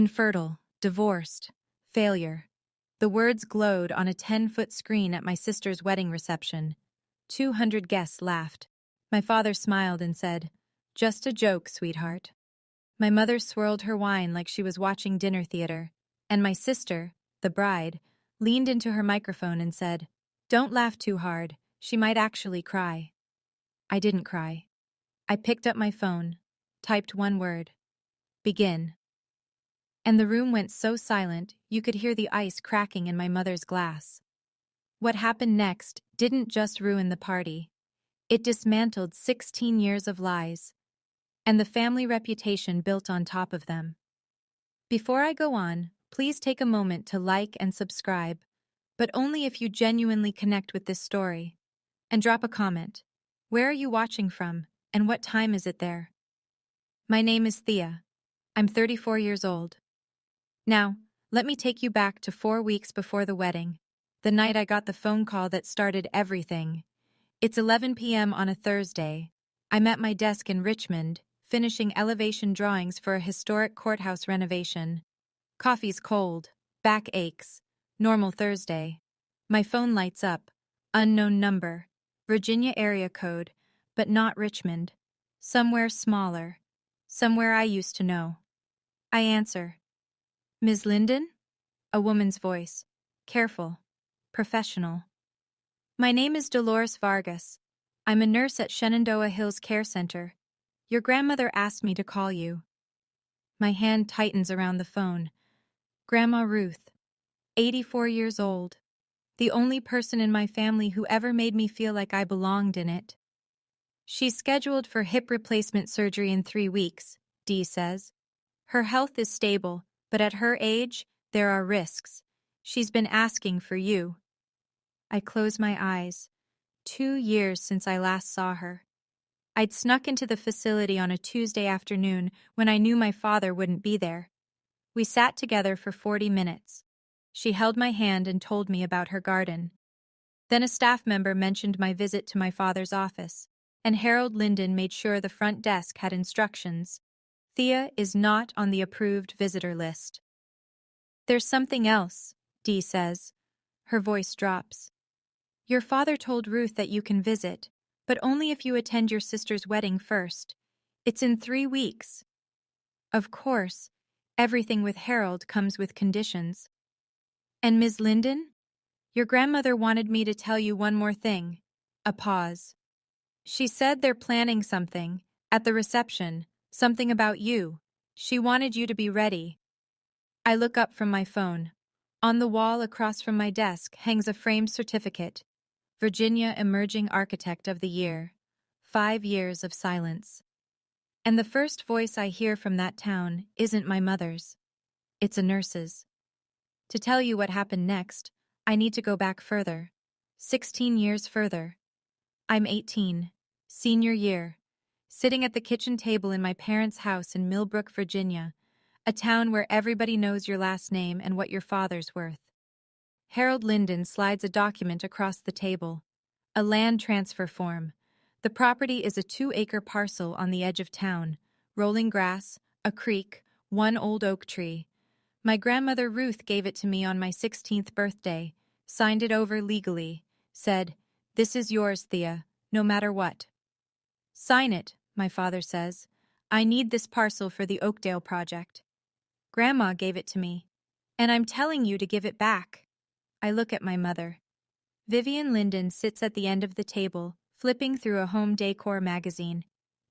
Infertile, divorced, failure. The words glowed on a 10-foot screen at my sister's wedding reception. 200 guests laughed. My father smiled and said, "Just a joke, sweetheart." My mother swirled her wine like she was watching dinner theater, and my sister, the bride, leaned into her microphone and said, "Don't laugh too hard, she might actually cry." I didn't cry. I picked up my phone, typed one word, "Begin." And the room went so silent you could hear the ice cracking in my mother's glass. What happened next didn't just ruin the party. It dismantled 16 years of lies, and the family reputation built on top of them. Before I go on, please take a moment to like and subscribe, but only if you genuinely connect with this story. And drop a comment. Where are you watching from, and what time is it there? My name is Thea. I'm 34 years old. Now, let me take you back to 4 weeks before the wedding, the night I got the phone call that started everything. It's 11 p.m. on a Thursday. I'm at my desk in Richmond, finishing elevation drawings for a historic courthouse renovation. Coffee's cold, back aches. Normal Thursday. My phone lights up. Unknown number. Virginia area code, but not Richmond. Somewhere smaller. Somewhere I used to know. I answer. "Ms. Linden?" A woman's voice. Careful. Professional. "My name is Dolores Vargas. I'm a nurse at Shenandoah Hills Care Center. Your grandmother asked me to call you." My hand tightens around the phone. Grandma Ruth, 84 years old. The only person in my family who ever made me feel like I belonged in it. "She's scheduled for hip replacement surgery in 3 weeks, Dee says. Her health is stable, but at her age, there are risks. She's been asking for you." I close my eyes. 2 years since I last saw her. I'd snuck into the facility on a Tuesday afternoon when I knew my father wouldn't be there. We sat together for 40 minutes. She held my hand and told me about her garden. Then a staff member mentioned my visit to my father's office, and Harold Linden made sure the front desk had instructions. "Thea is not on the approved visitor list." "There's something else," Dee says. Her voice drops. "Your father told Ruth that you can visit, but only if you attend your sister's wedding first. It's in 3 weeks." Of course, everything with Harold comes with conditions. "And Ms. Linden? Your grandmother wanted me to tell you one more thing." A pause. "She said they're planning something, at the reception, something about you. She wanted you to be ready." I look up from my phone. On the wall across from my desk hangs a framed certificate. Virginia Emerging Architect of the Year. 5 years of silence. And the first voice I hear from that town isn't my mother's. It's a nurse's. To tell you what happened next, I need to go back further. 16 years further. I'm 18, senior year, sitting at the kitchen table in my parents' house in Millbrook, Virginia, a town where everybody knows your last name and what your father's worth. Harold Linden slides a document across the table. A land transfer form. The property is a 2-acre parcel on the edge of town. Rolling grass, a creek, one old oak tree. My grandmother Ruth gave it to me on my 16th birthday, signed it over legally, said, "This is yours, Thea, no matter what." "Sign it," my father says. "I need this parcel for the Oakdale project." "Grandma gave it to me, and I'm telling you to give it back." I look at my mother. Vivian Linden sits at the end of the table, flipping through a home decor magazine.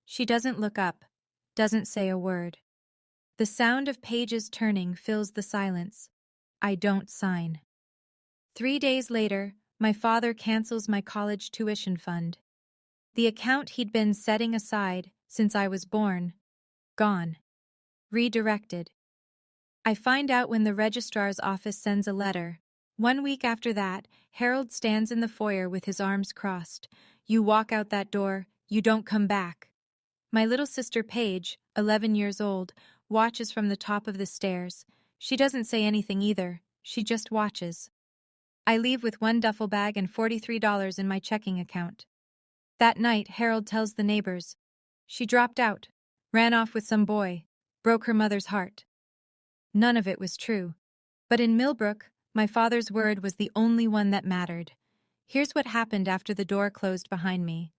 She doesn't look up, doesn't say a word. The sound of pages turning fills the silence. I don't sign. 3 days later, my father cancels my college tuition fund. The account he'd been setting aside since I was born. Gone. Redirected. I find out when the registrar's office sends a letter. 1 week after that, Harold stands in the foyer with his arms crossed. "You walk out that door, you don't come back." My little sister Paige, 11 years old, watches from the top of the stairs. She doesn't say anything either, she just watches. I leave with 1 duffel bag and $43 in my checking account. That night, Harold tells the neighbors. "She dropped out, ran off with some boy, broke her mother's heart." None of it was true. But in Millbrook, my father's word was the only one that mattered. Here's what happened after the door closed behind me.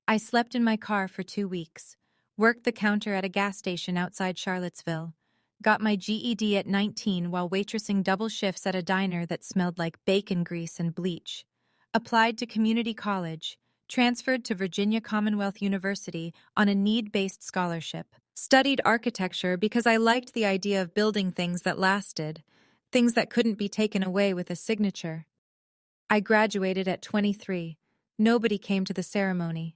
I slept in my car for 2 weeks, worked the counter at a gas station outside Charlottesville, got my GED at 19 while waitressing double shifts at a diner that smelled like bacon grease and bleach, applied to community college, transferred to Virginia Commonwealth University on a need-based scholarship, studied architecture because I liked the idea of building things that lasted, things that couldn't be taken away with a signature. I graduated at 23. Nobody came to the ceremony.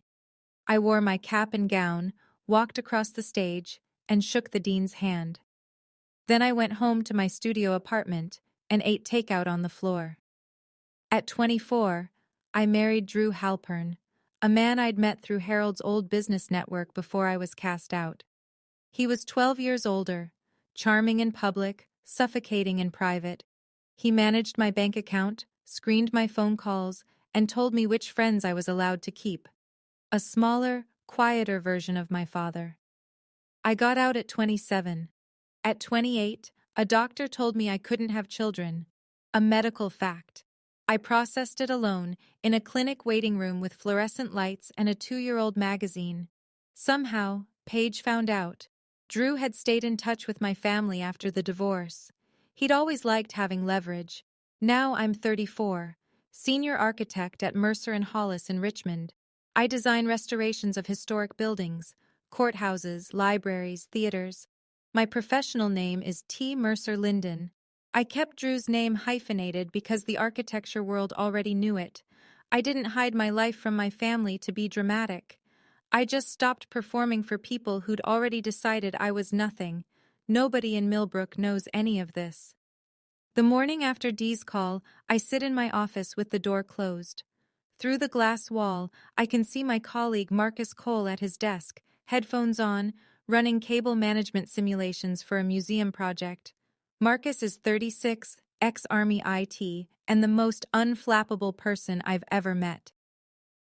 I wore my cap and gown, walked across the stage, and shook the dean's hand. Then I went home to my studio apartment and ate takeout on the floor. At 24, I married Drew Halpern, a man I'd met through Harold's old business network before I was cast out. He was 12 years older, charming in public, suffocating in private. He managed my bank account, screened my phone calls, and told me which friends I was allowed to keep. A smaller, quieter version of my father. I got out at 27. At 28, a doctor told me I couldn't have children. A medical fact. I processed it alone, in a clinic waiting room with fluorescent lights and a 2-year-old magazine. Somehow, Paige found out. Drew had stayed in touch with my family after the divorce. He'd always liked having leverage. Now I'm 34, senior architect at Mercer and Hollis in Richmond. I design restorations of historic buildings, courthouses, libraries, theaters. My professional name is T. Mercer Linden. I kept Drew's name hyphenated because the architecture world already knew it. I didn't hide my life from my family to be dramatic. I just stopped performing for people who'd already decided I was nothing. Nobody in Millbrook knows any of this. The morning after Dee's call, I sit in my office with the door closed. Through the glass wall, I can see my colleague Marcus Cole at his desk, headphones on, running cable management simulations for a museum project. Marcus is 36, ex-Army IT, and the most unflappable person I've ever met.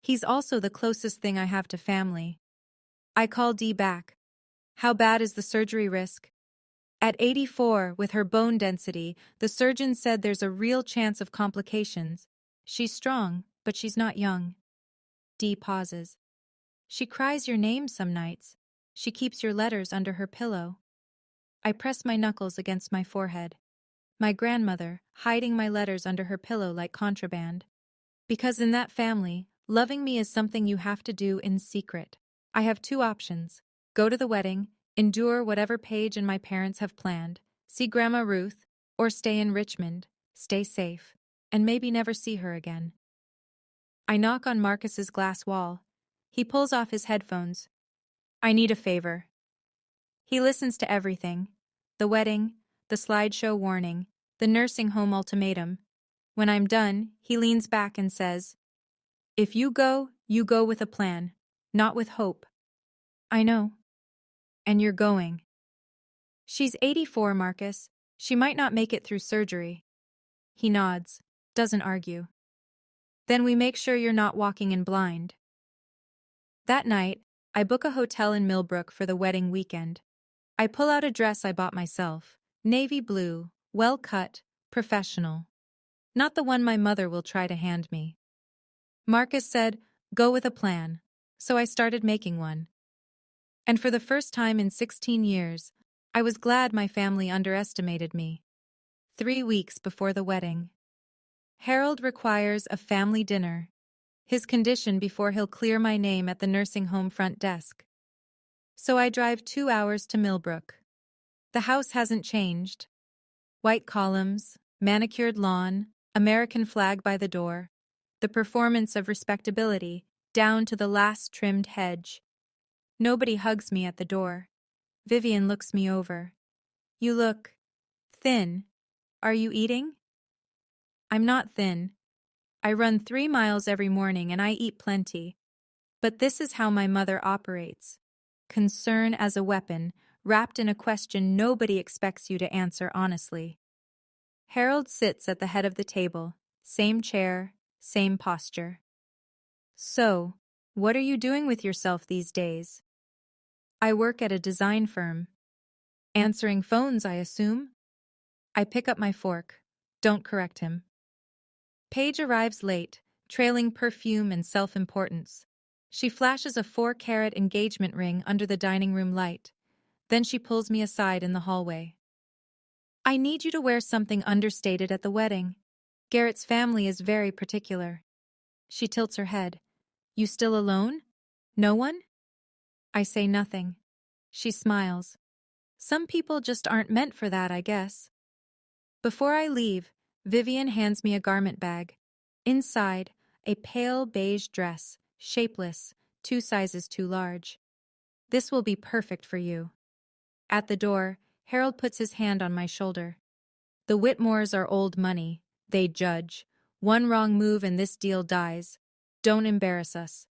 He's also the closest thing I have to family. I call Dee back. How bad is the surgery risk? At 84, with her bone density, the surgeon said there's a real chance of complications. She's strong, but she's not young. Dee pauses. She cries your name some nights. She keeps your letters under her pillow. I press my knuckles against my forehead. My grandmother, hiding my letters under her pillow like contraband. Because in that family, loving me is something you have to do in secret. I have 2 options. Go to the wedding, endure whatever Paige and my parents have planned, see Grandma Ruth, or stay in Richmond, stay safe, and maybe never see her again. I knock on Marcus's glass wall. He pulls off his headphones. I need a favor. He listens to everything. The wedding, the slideshow warning, the nursing home ultimatum. When I'm done, he leans back and says, "If you go with a plan, not with hope." I know. And you're going. She's 84, Marcus. She might not make it through surgery. He nods, doesn't argue. Then we make sure you're not walking in blind. That night, I book a hotel in Millbrook for the wedding weekend. I pull out a dress I bought myself, navy blue, well-cut, professional. Not the one my mother will try to hand me. Marcus said, "Go with a plan," so I started making one. And for the first time in 16 years, I was glad my family underestimated me. 3 weeks before the wedding. Harold requires a family dinner. His condition before he'll clear my name at the nursing home front desk. So I drive 2 hours to Millbrook. The house hasn't changed. White columns, manicured lawn, American flag by the door. The performance of respectability, down to the last trimmed hedge. Nobody hugs me at the door. Vivian looks me over. "You look thin. Are you eating?" I'm not thin. I run 3 miles every morning and I eat plenty. But this is how my mother operates. Concern as a weapon, wrapped in a question nobody expects you to answer honestly. Harold sits at the head of the table, same chair, same posture. "So, what are you doing with yourself these days?" "I work at a design firm." "Answering phones, I assume?" I pick up my fork. Don't correct him. Paige arrives late, trailing perfume and self-importance. She flashes a 4-carat engagement ring under the dining room light. Then she pulls me aside in the hallway. I need you to wear something understated at the wedding. Garrett's family is very particular. She tilts her head. You still alone? No one? I say nothing. She smiles. Some people just aren't meant for that, I guess. Before I leave, Vivian hands me a garment bag. Inside, a pale beige dress, shapeless, 2 sizes too large. This will be perfect for you. At the door, Harold puts his hand on my shoulder. The Whitmores are old money. They judge. One wrong move and this deal dies. Don't embarrass us.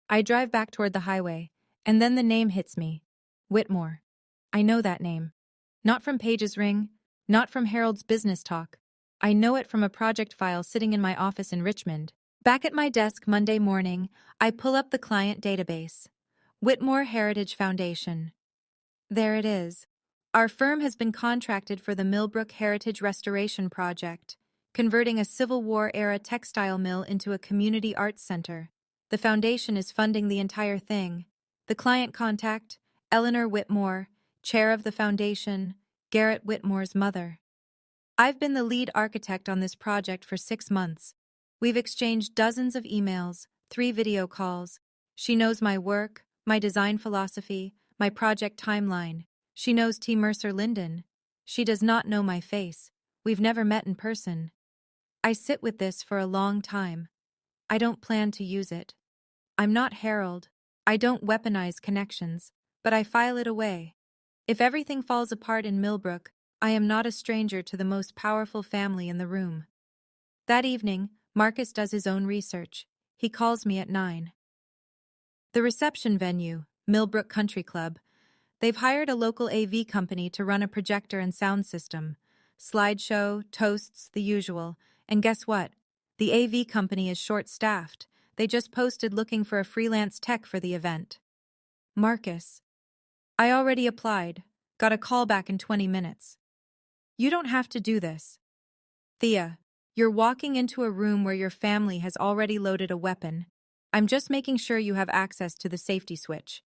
I drive back toward the highway, and then the name hits me. Whitmore. I know that name. Not from Paige's ring, not from Harold's business talk. I know it from a project file sitting in my office in Richmond. Back at my desk Monday morning, I pull up the client database. Whitmore Heritage Foundation. There it is. Our firm has been contracted for the Millbrook Heritage Restoration Project, converting a Civil War-era textile mill into a community arts center. The foundation is funding the entire thing. The client contact, Eleanor Whitmore, chair of the foundation, Garrett Whitmore's mother. I've been the lead architect on this project for 6 months. We've exchanged dozens of emails, 3 video calls. She knows my work, my design philosophy, my project timeline. She knows T. Mercer Linden. She does not know my face. We've never met in person. I sit with this for a long time. I don't plan to use it. I'm not Harold. I don't weaponize connections, but I file it away. If everything falls apart in Millbrook, I am not a stranger to the most powerful family in the room. That evening, Marcus does his own research. He calls me at 9. The reception venue, Millbrook Country Club. They've hired a local AV company to run a projector and sound system. Slideshow, toasts, the usual. And guess what? The AV company is short-staffed. They just posted looking for a freelance tech for the event. Marcus. I already applied. Got a call back in 20 minutes. You don't have to do this. Thea, you're walking into a room where your family has already loaded a weapon. I'm just making sure you have access to the safety switch.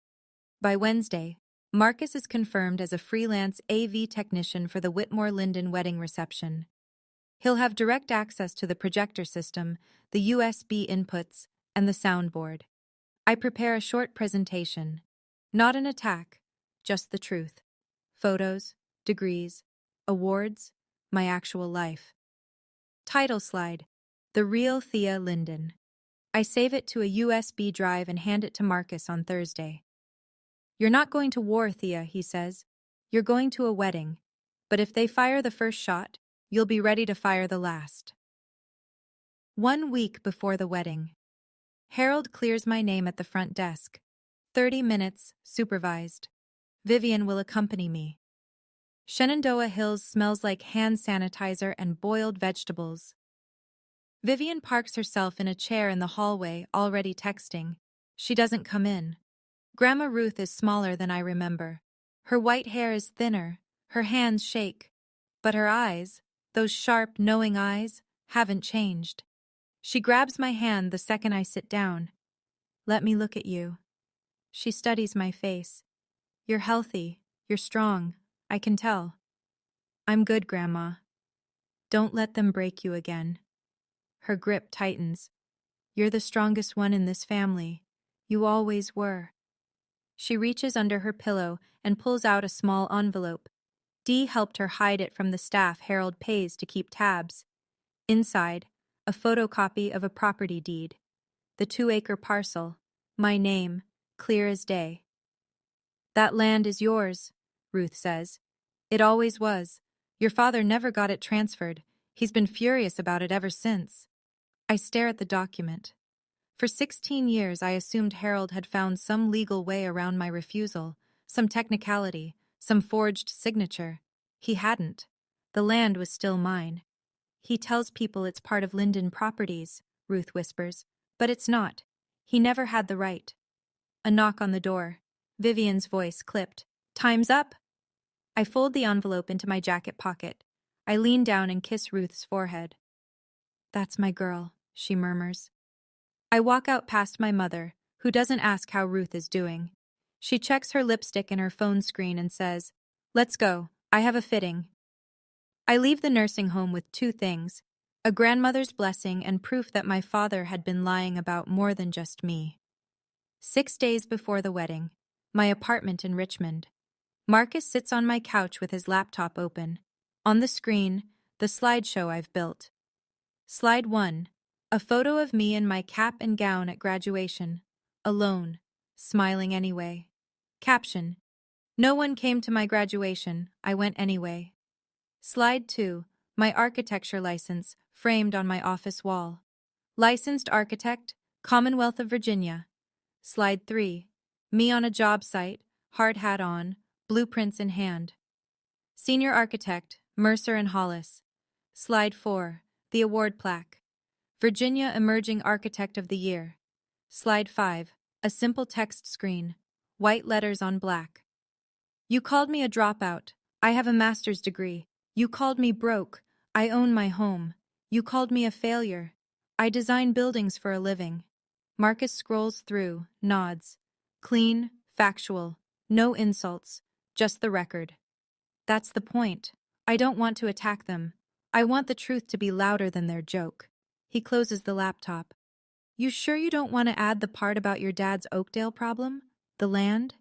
By Wednesday, Marcus is confirmed as a freelance AV technician for the Whitmore Linden wedding reception. He'll have direct access to the projector system, the USB inputs, and the soundboard. I prepare a short presentation. Not an attack, just the truth. Photos, degrees, awards, my actual life. Title slide, The Real Thea Linden. I save it to a USB drive and hand it to Marcus on Thursday. You're not going to war, Thea, he says. You're going to a wedding. But if they fire the first shot, you'll be ready to fire the last. 1 week before the wedding. Harold clears my name at the front desk. 30 minutes, supervised. Vivian will accompany me. Shenandoah Hills smells like hand sanitizer and boiled vegetables. Vivian parks herself in a chair in the hallway, already texting. She doesn't come in. Grandma Ruth is smaller than I remember. Her white hair is thinner, her hands shake. But her eyes, those sharp, knowing eyes, haven't changed. She grabs my hand the second I sit down. Let me look at you. She studies my face. You're healthy, you're strong, I can tell. I'm good, Grandma. Don't let them break you again. Her grip tightens. You're the strongest one in this family. You always were. She reaches under her pillow and pulls out a small envelope. Dee helped her hide it from the staff Harold pays to keep tabs. Inside, a photocopy of a property deed. The 2-acre parcel. My name, clear as day. That land is yours, Ruth says. It always was. Your father never got it transferred. He's been furious about it ever since. I stare at the document. For 16 years, I assumed Harold had found some legal way around my refusal, some technicality, some forged signature. He hadn't. The land was still mine. He tells people it's part of Linden Properties, Ruth whispers, but it's not. He never had the right. A knock on the door. Vivian's voice clipped. Time's up! I fold the envelope into my jacket pocket. I lean down and kiss Ruth's forehead. "That's my girl," she murmurs. I walk out past my mother, who doesn't ask how Ruth is doing. She checks her lipstick and her phone screen and says, "Let's go. I have a fitting." I leave the nursing home with two things: a grandmother's blessing and proof that my father had been lying about more than just me. 6 days before the wedding, my apartment in Richmond. Marcus sits on my couch with his laptop open. On the screen, the slideshow I've built. Slide 1. A photo of me in my cap and gown at graduation. Alone. Smiling anyway. Caption: "No one came to my graduation. I went anyway." Slide 2. My architecture license, framed on my office wall. Licensed architect, Commonwealth of Virginia. Slide 3. Me on a job site, hard hat on, blueprints in hand. Senior architect, Mercer and Hollis. Slide 4. The award plaque. Virginia Emerging Architect of the Year. Slide 5. A simple text screen. White letters on black. "You called me a dropout. I have a master's degree. You called me broke. I own my home. You called me a failure. I design buildings for a living." Marcus scrolls through, nods. Clean, factual, no insults, just the record. That's the point. I don't want to attack them. I want the truth to be louder than their joke. He closes the laptop. "You sure you don't want to add the part about your dad's Oakdale problem? The land?"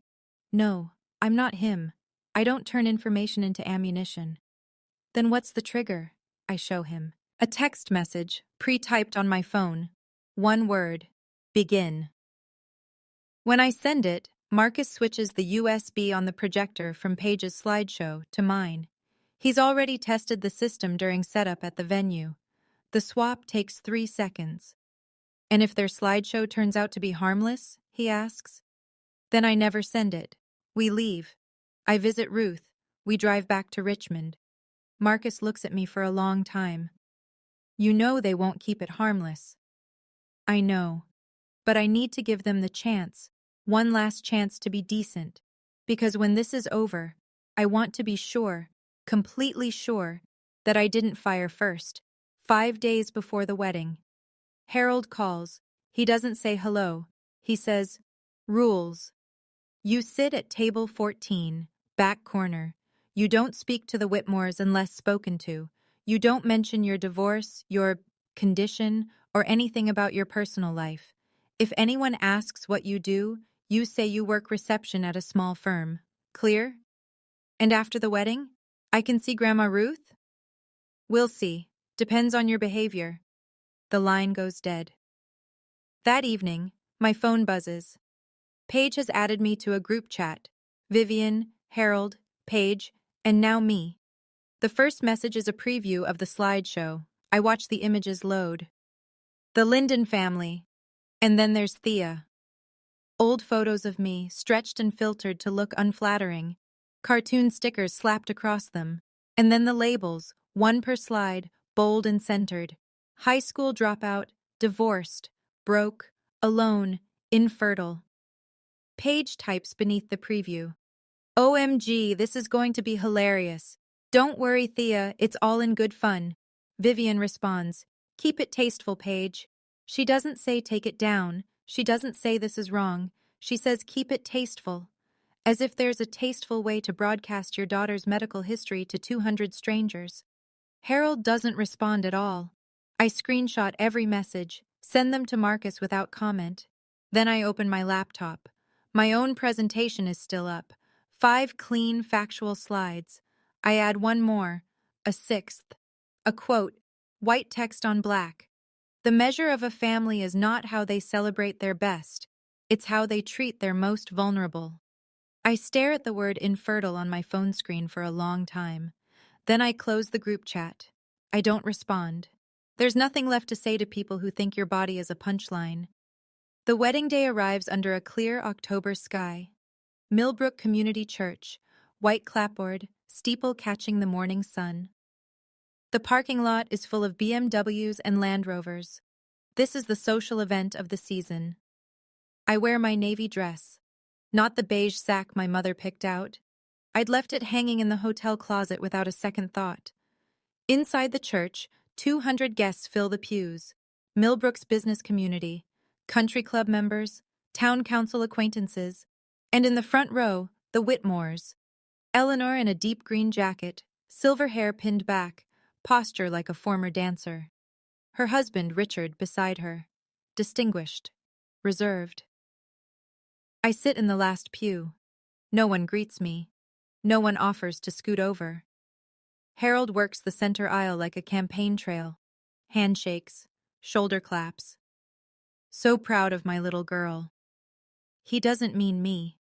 "No, I'm not him. I don't turn information into ammunition." "Then what's the trigger?" I show him. A text message, pre-typed on my phone. One word: begin. When I send it, Marcus switches the USB on the projector from Paige's slideshow to mine. He's already tested the system during setup at the venue. The swap takes 3 seconds. "And if their slideshow turns out to be harmless?" he asks. "Then I never send it. We leave. I visit Ruth. We drive back to Richmond." Marcus looks at me for a long time. "You know they won't keep it harmless." "I know. But I need to give them the chance, one last chance to be decent. Because when this is over, I want to be sure, completely sure, that I didn't fire first. 5 days before the wedding. Harold calls. He doesn't say hello. He says, "Rules. You sit at table 14, back corner. You don't speak to the Whitmores unless spoken to. You don't mention your divorce, your condition, or anything about your personal life. If anyone asks what you do, you say you work reception at a small firm. Clear? And after the wedding, I can see Grandma Ruth?" "We'll see. Depends on your behavior." The line goes dead. That evening, my phone buzzes. Paige has added me to a group chat. Vivian, Harold, Paige, and now me. The first message is a preview of the slideshow. I watch the images load. The Linden family. And then there's Thea. Old photos of me, stretched and filtered to look unflattering. Cartoon stickers slapped across them. And then the labels, one per slide, bold and centered. High school dropout, divorced, broke, alone, infertile. Paige types beneath the preview. "OMG, this is going to be hilarious. Don't worry, Thea, it's all in good fun." Vivian responds, "Keep it tasteful, Paige." She doesn't say take it down. She doesn't say this is wrong. She says keep it tasteful. As if there's a tasteful way to broadcast your daughter's medical history to 200 strangers. Harold doesn't respond at all. I screenshot every message, send them to Marcus without comment. Then I open my laptop. My own presentation is still up. 5 clean, factual slides. I add one more, a 6th. A quote, white text on black. "The measure of a family is not how they celebrate their best. It's how they treat their most vulnerable." I stare at the word infertile on my phone screen for a long time. Then I close the group chat. I don't respond. There's nothing left to say to people who think your body is a punchline. The wedding day arrives under a clear October sky. Millbrook Community Church, white clapboard, steeple catching the morning sun. The parking lot is full of BMWs and Land Rovers. This is the social event of the season. I wear my navy dress, not the beige sack my mother picked out. I'd left it hanging in the hotel closet without a second thought. Inside the church, 200 guests fill the pews. Millbrook's business community, country club members, town council acquaintances, and in the front row, the Whitmores. Eleanor in a deep green jacket, silver hair pinned back, posture like a former dancer. Her husband, Richard, beside her. Distinguished. Reserved. I sit in the last pew. No one greets me. No one offers to scoot over. Harold works the center aisle like a campaign trail. Handshakes, shoulder claps. So proud of my little girl. He doesn't mean me.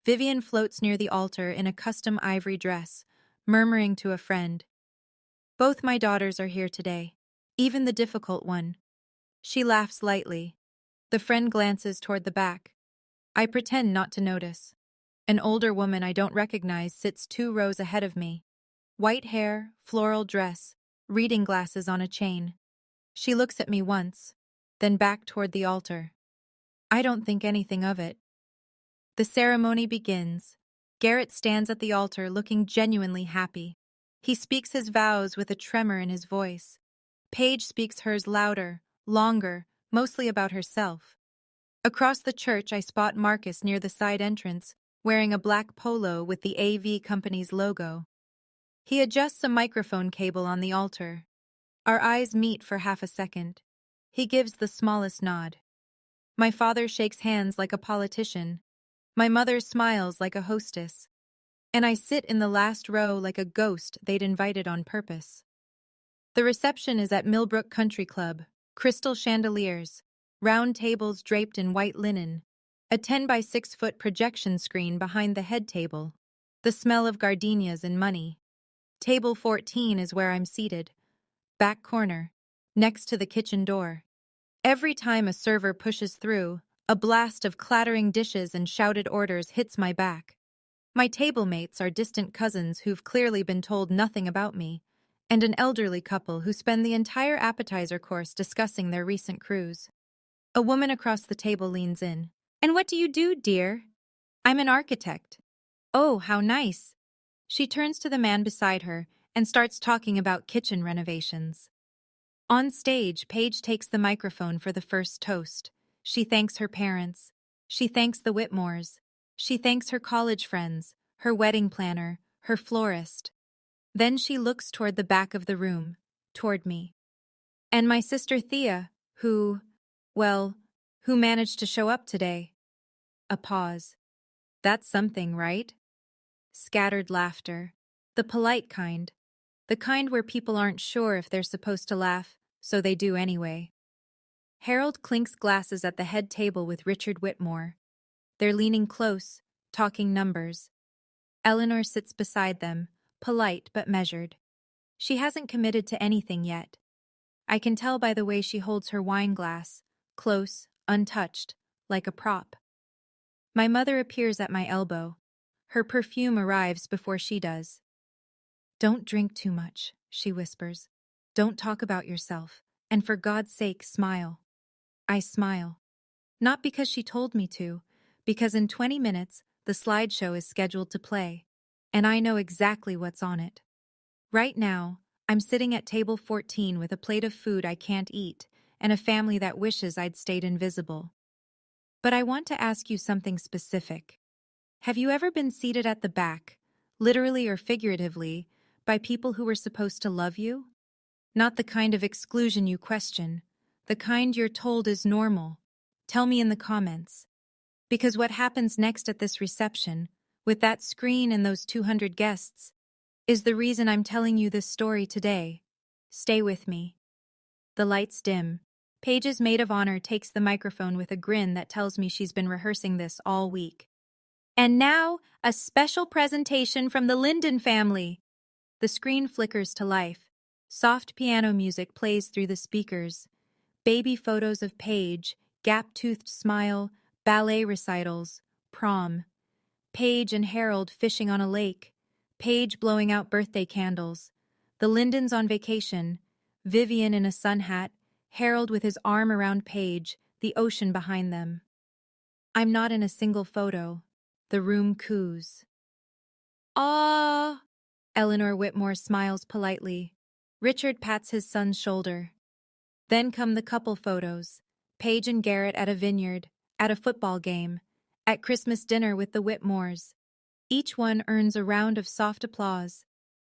Vivian floats near the altar in a custom ivory dress, murmuring to a friend. Both my daughters are here today, even the difficult one. She laughs lightly. The friend glances toward the back. I pretend not to notice. An older woman I don't recognize sits 2 rows ahead of me. White hair, floral dress, reading glasses on a chain. She looks at me once, then back toward the altar. I don't think anything of it. The ceremony begins. Garrett stands at the altar looking genuinely happy. He speaks his vows with a tremor in his voice. Paige speaks hers louder, longer, mostly about herself. Across the church, I spot Marcus near the side entrance, wearing a black polo with the AV company's logo. He adjusts a microphone cable on the altar. Our eyes meet for half a second. He gives the smallest nod. My father shakes hands like a politician. My mother smiles like a hostess. And I sit in the last row like a ghost they'd invited on purpose. The reception is at Millbrook Country Club. Crystal chandeliers, round tables draped in white linen, a 10 by 6 foot projection screen behind the head table, the smell of gardenias and money. Table 14 is where I'm seated, back corner, next to the kitchen door. Every time a server pushes through, a blast of clattering dishes and shouted orders hits my back. My table mates are distant cousins who've clearly been told nothing about me, and an elderly couple who spend the entire appetizer course discussing their recent cruise. A woman across the table leans in. "And what do you do, dear?" "I'm an architect." "Oh, how nice." She turns to the man beside her and starts talking about kitchen renovations. On stage, Paige takes the microphone for the first toast. She thanks her parents. She thanks the Whitmores. She thanks her college friends, her wedding planner, her florist. Then she looks toward the back of the room, toward me. "And my sister Thea, who managed to show up today." A pause. "That's something, right?" Scattered laughter. The polite kind. The kind where people aren't sure if they're supposed to laugh, so they do anyway. Harold clinks glasses at the head table with Richard Whitmore. They're leaning close, talking numbers. Eleanor sits beside them, polite but measured. She hasn't committed to anything yet. I can tell by the way she holds her wine glass, close, untouched, like a prop. My mother appears at my elbow. Her perfume arrives before she does. "Don't drink too much," she whispers. "Don't talk about yourself, and for God's sake, smile." I smile. Not because she told me to, because in 20 minutes, the slideshow is scheduled to play, and I know exactly what's on it. Right now, I'm sitting at table 14 with a plate of food I can't eat and a family that wishes I'd stayed invisible. But I want to ask you something specific. Have you ever been seated at the back, literally or figuratively, by people who were supposed to love you? Not the kind of exclusion you question, the kind you're told is normal. Tell me in the comments. Because what happens next at this reception, with that screen and those 200 guests, is the reason I'm telling you this story today. Stay with me. The lights dim. Paige's maid of honor takes the microphone with a grin that tells me she's been rehearsing this all week. "And now, a special presentation from the Linden family." The screen flickers to life. Soft piano music plays through the speakers. Baby photos of Paige, gap-toothed smile, ballet recitals, prom. Paige and Harold fishing on a lake. Paige blowing out birthday candles. The Lindens on vacation. Vivian in a sun hat. Harold with his arm around Paige, the ocean behind them. I'm not in a single photo. The room coos. "Ah!" Eleanor Whitmore smiles politely. Richard pats his son's shoulder. Then come the couple photos. Paige and Garrett at a vineyard, at a football game, at Christmas dinner with the Whitmores. Each one earns a round of soft applause.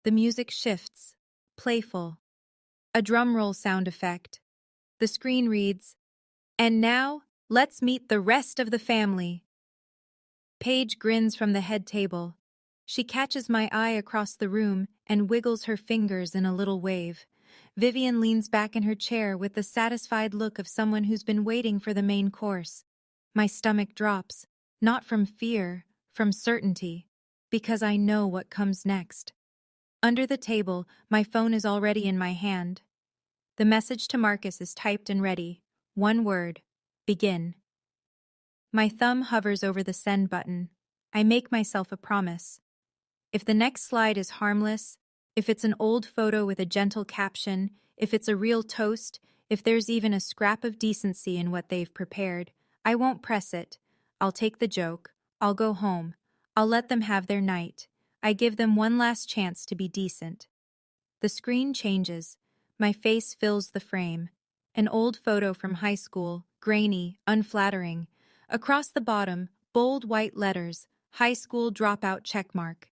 The music shifts, playful. A drum roll sound effect. The screen reads, "And now, let's meet the rest of the family." Paige grins from the head table. She catches my eye across the room and wiggles her fingers in a little wave. Vivian leans back in her chair with the satisfied look of someone who's been waiting for the main course. My stomach drops, not from fear, from certainty, because I know what comes next. Under the table, my phone is already in my hand. The message to Marcus is typed and ready. One word: begin. My thumb hovers over the send button. I make myself a promise. If the next slide is harmless, if it's an old photo with a gentle caption, if it's a real toast, if there's even a scrap of decency in what they've prepared, I won't press it. I'll take the joke. I'll go home. I'll let them have their night. I give them one last chance to be decent. The screen changes. My face fills the frame. An old photo from high school, grainy, unflattering. Across the bottom, bold white letters, high school dropout checkmark.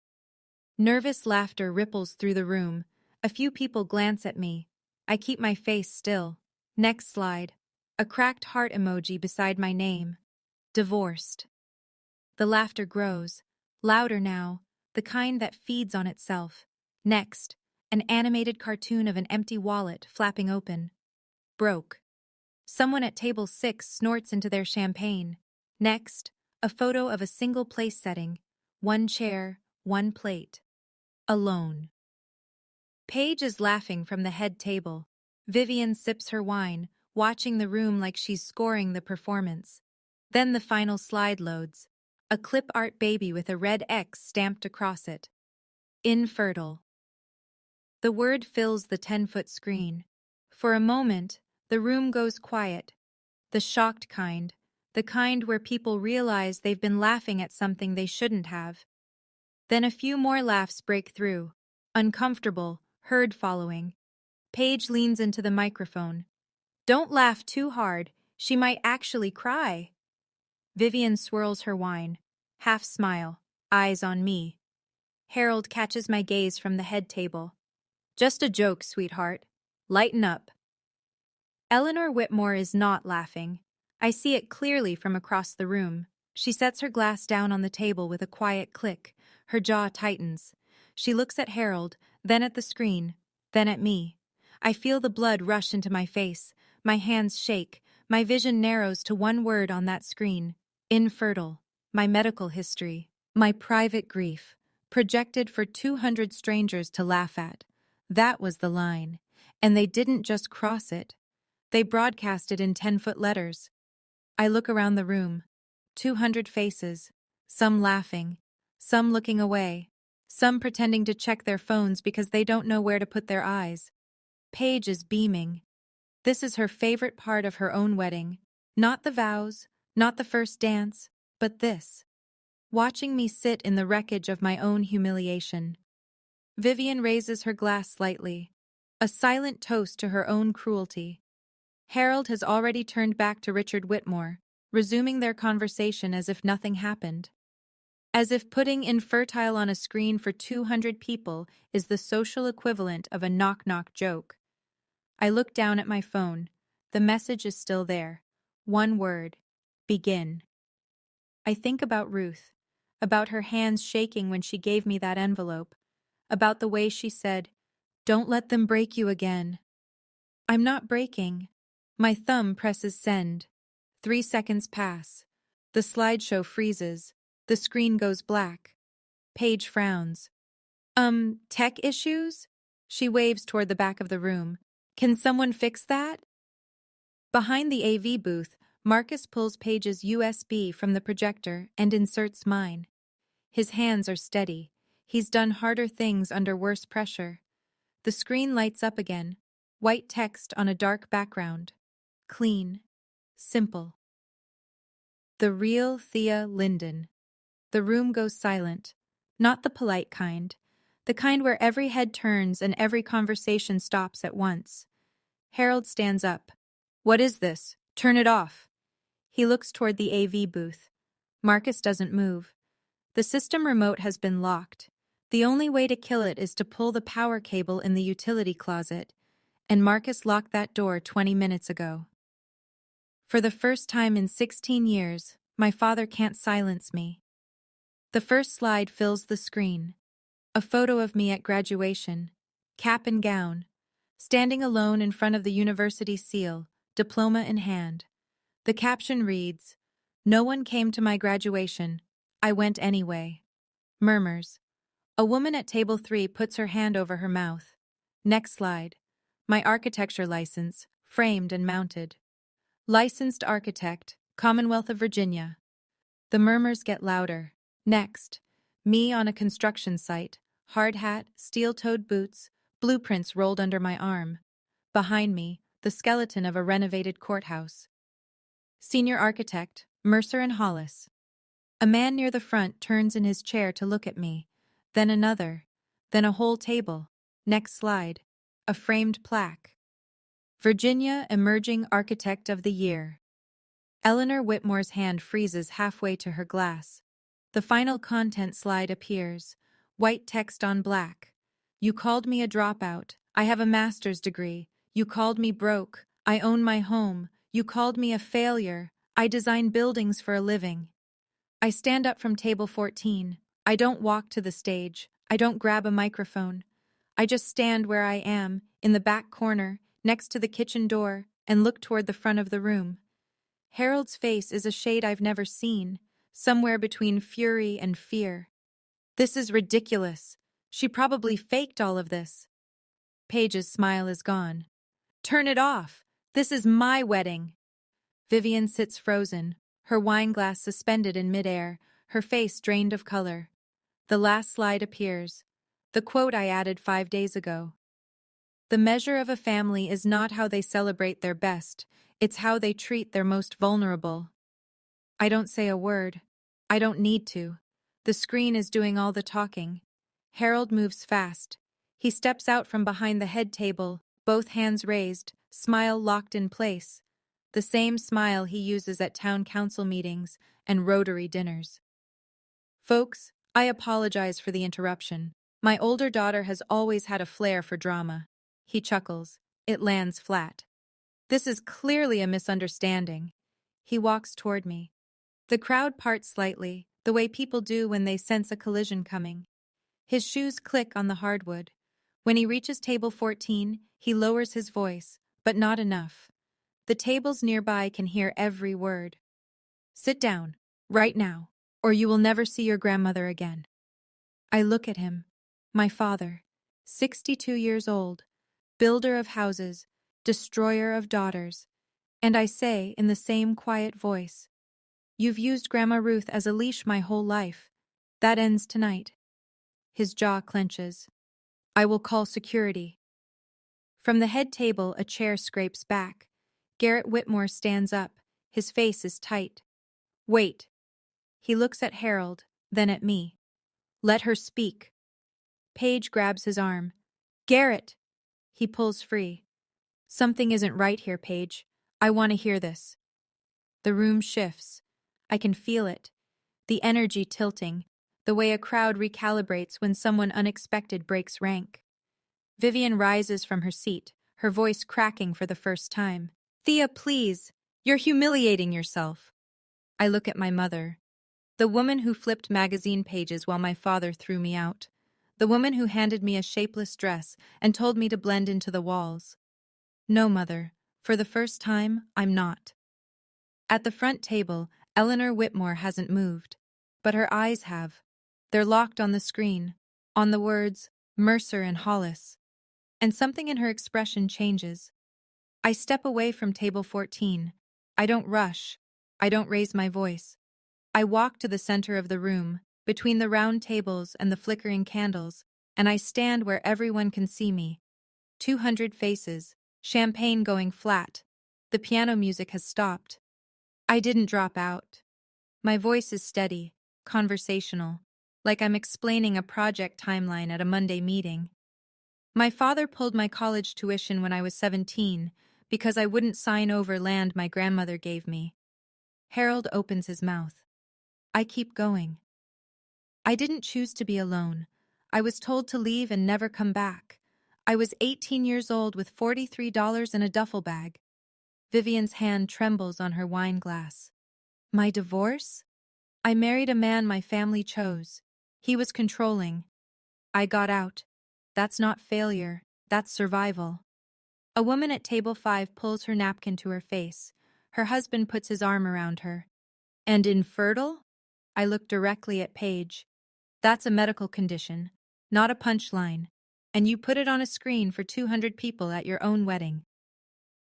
Nervous laughter ripples through the room. A few people glance at me. I keep my face still. Next slide. A cracked heart emoji beside my name. Divorced. The laughter grows. Louder now. The kind that feeds on itself. Next. An animated cartoon of an empty wallet flapping open. Broke. Someone at table 6 snorts into their champagne. Next. A photo of a single place setting. One chair, one plate. Alone. Paige is laughing from the head table. Vivian sips her wine, watching the room like she's scoring the performance. Then the final slide loads. A clip art baby with a red X stamped across it. Infertile. The word fills the 10-foot screen. For a moment, the room goes quiet. The shocked kind. The kind where people realize they've been laughing at something they shouldn't have. Then a few more laughs break through. Uncomfortable, herd following. Paige leans into the microphone. "Don't laugh too hard. She might actually cry." Vivian swirls her wine. Half smile, eyes on me. Harold catches my gaze from the head table. "Just a joke, sweetheart. Lighten up." Eleanor Whitmore is not laughing. I see it clearly from across the room. She sets her glass down on the table with a quiet click. Her jaw tightens. She looks at Harold, then at the screen, then at me. I feel the blood rush into my face. My hands shake. My vision narrows to one word on that screen. Infertile. My medical history. My private grief. Projected for 200 strangers to laugh at. That was the line. And they didn't just cross it. They broadcast it in 10-foot letters. I look around the room. 200 faces. Some laughing. Some looking away. Some pretending to check their phones because they don't know where to put their eyes. Paige is beaming. This is her favorite part of her own wedding. Not the vows, not the first dance, but this. Watching me sit in the wreckage of my own humiliation. Vivian raises her glass slightly. A silent toast to her own cruelty. Harold has already turned back to Richard Whitmore, resuming their conversation as if nothing happened. As if putting infertile on a screen for 200 people is the social equivalent of a knock-knock joke. I look down at my phone. The message is still there. One word. Begin. I think about Ruth, about her hands shaking when she gave me that envelope, about the way she said, "Don't let them break you again." I'm not breaking. My thumb presses send. 3 seconds pass. The slideshow freezes. The screen goes black. Paige frowns. Tech issues?" She waves toward the back of the room. "Can someone fix that?" Behind the AV booth, Marcus pulls Paige's USB from the projector and inserts mine. His hands are steady. He's done harder things under worse pressure. The screen lights up again. White text on a dark background. Clean. Simple. The real Thea Linden. The room goes silent. Not the polite kind. The kind where every head turns and every conversation stops at once. Harold stands up. What is this? Turn it off. He looks toward the AV booth. Marcus doesn't move. The system remote has been locked. The only way to kill it is to pull the power cable in the utility closet, and Marcus locked that door 20 minutes ago. For the first time in 16 years, my father can't silence me. The first slide fills the screen. A photo of me at graduation, cap and gown, standing alone in front of the university seal, diploma in hand. The caption reads, "No one came to my graduation. I went anyway." Murmurs. A woman at table 3 puts her hand over her mouth. Next slide. My architecture license, framed and mounted. Licensed architect, Commonwealth of Virginia. The murmurs get louder. Next. Me on a construction site, hard hat, steel-toed boots, blueprints rolled under my arm. Behind me, the skeleton of a renovated courthouse. Senior architect, Mercer and Hollis. A man near the front turns in his chair to look at me, then another, then a whole table. Next slide. A framed plaque. Virginia Emerging Architect of the Year. Eleanor Whitmore's hand freezes halfway to her glass. The final content slide appears, white text on black. You called me a dropout. I have a master's degree. You called me broke. I own my home. You called me a failure. I design buildings for a living. I stand up from table 14. I don't walk to the stage. I don't grab a microphone. I just stand where I am, in the back corner, next to the kitchen door, and look toward the front of the room. Harold's face is a shade I've never seen, somewhere between fury and fear. This is ridiculous. She probably faked all of this. Paige's smile is gone. Turn it off. This is my wedding. Vivian sits frozen, her wine glass suspended in midair, her face drained of color. The last slide appears. The quote I added 5 days ago. The measure of a family is not how they celebrate their best, it's how they treat their most vulnerable. I don't say a word. I don't need to. The screen is doing all the talking. Harold moves fast. He steps out from behind the head table, both hands raised, smile locked in place. The same smile he uses at town council meetings and Rotary dinners. Folks, I apologize for the interruption. My older daughter has always had a flair for drama. He chuckles. It lands flat. This is clearly a misunderstanding. He walks toward me. The crowd parts slightly, the way people do when they sense a collision coming. His shoes click on the hardwood. When he reaches table 14, he lowers his voice, but not enough. The tables nearby can hear every word. Sit down, right now, or you will never see your grandmother again. I look at him. My father, 62 years old, builder of houses, destroyer of daughters, and I say in the same quiet voice, "You've used Grandma Ruth as a leash my whole life. That ends tonight." His jaw clenches. I will call security. From the head table, a chair scrapes back. Garrett Whitmore stands up. His face is tight. Wait. He looks at Harold, then at me. Let her speak. Paige grabs his arm. Garrett! He pulls free. Something isn't right here, Paige. I want to hear this. The room shifts. I can feel it. The energy tilting, the way a crowd recalibrates when someone unexpected breaks rank. Vivian rises from her seat, her voice cracking for the first time. Thea, please. You're humiliating yourself. I look at my mother. The woman who flipped magazine pages while my father threw me out. The woman who handed me a shapeless dress and told me to blend into the walls. No, Mother. For the first time, I'm not. At the front table, Eleanor Whitmore hasn't moved. But her eyes have. They're locked on the screen, on the words, Mercer and Hollis. And something in her expression changes. I step away from table 14. I don't rush. I don't raise my voice. I walk to the center of the room, between the round tables and the flickering candles, and I stand where everyone can see me. 200 faces, champagne going flat. The piano music has stopped. I didn't drop out. My voice is steady, conversational. like I'm explaining a project timeline at a Monday meeting. My father pulled my college tuition when I was 17 because I wouldn't sign over land my grandmother gave me. Harold opens his mouth. I keep going. I didn't choose to be alone. I was told to leave and never come back. I was 18 years old with $43 in a duffel bag. Vivian's hand trembles on her wine glass. My divorce? I married a man my family chose. He was controlling. I got out. That's not failure, that's survival. A woman at table 5 pulls her napkin to her face. Her husband puts his arm around her. And infertile? I look directly at Paige. That's a medical condition, not a punchline. And you put it on a screen for 200 people at your own wedding.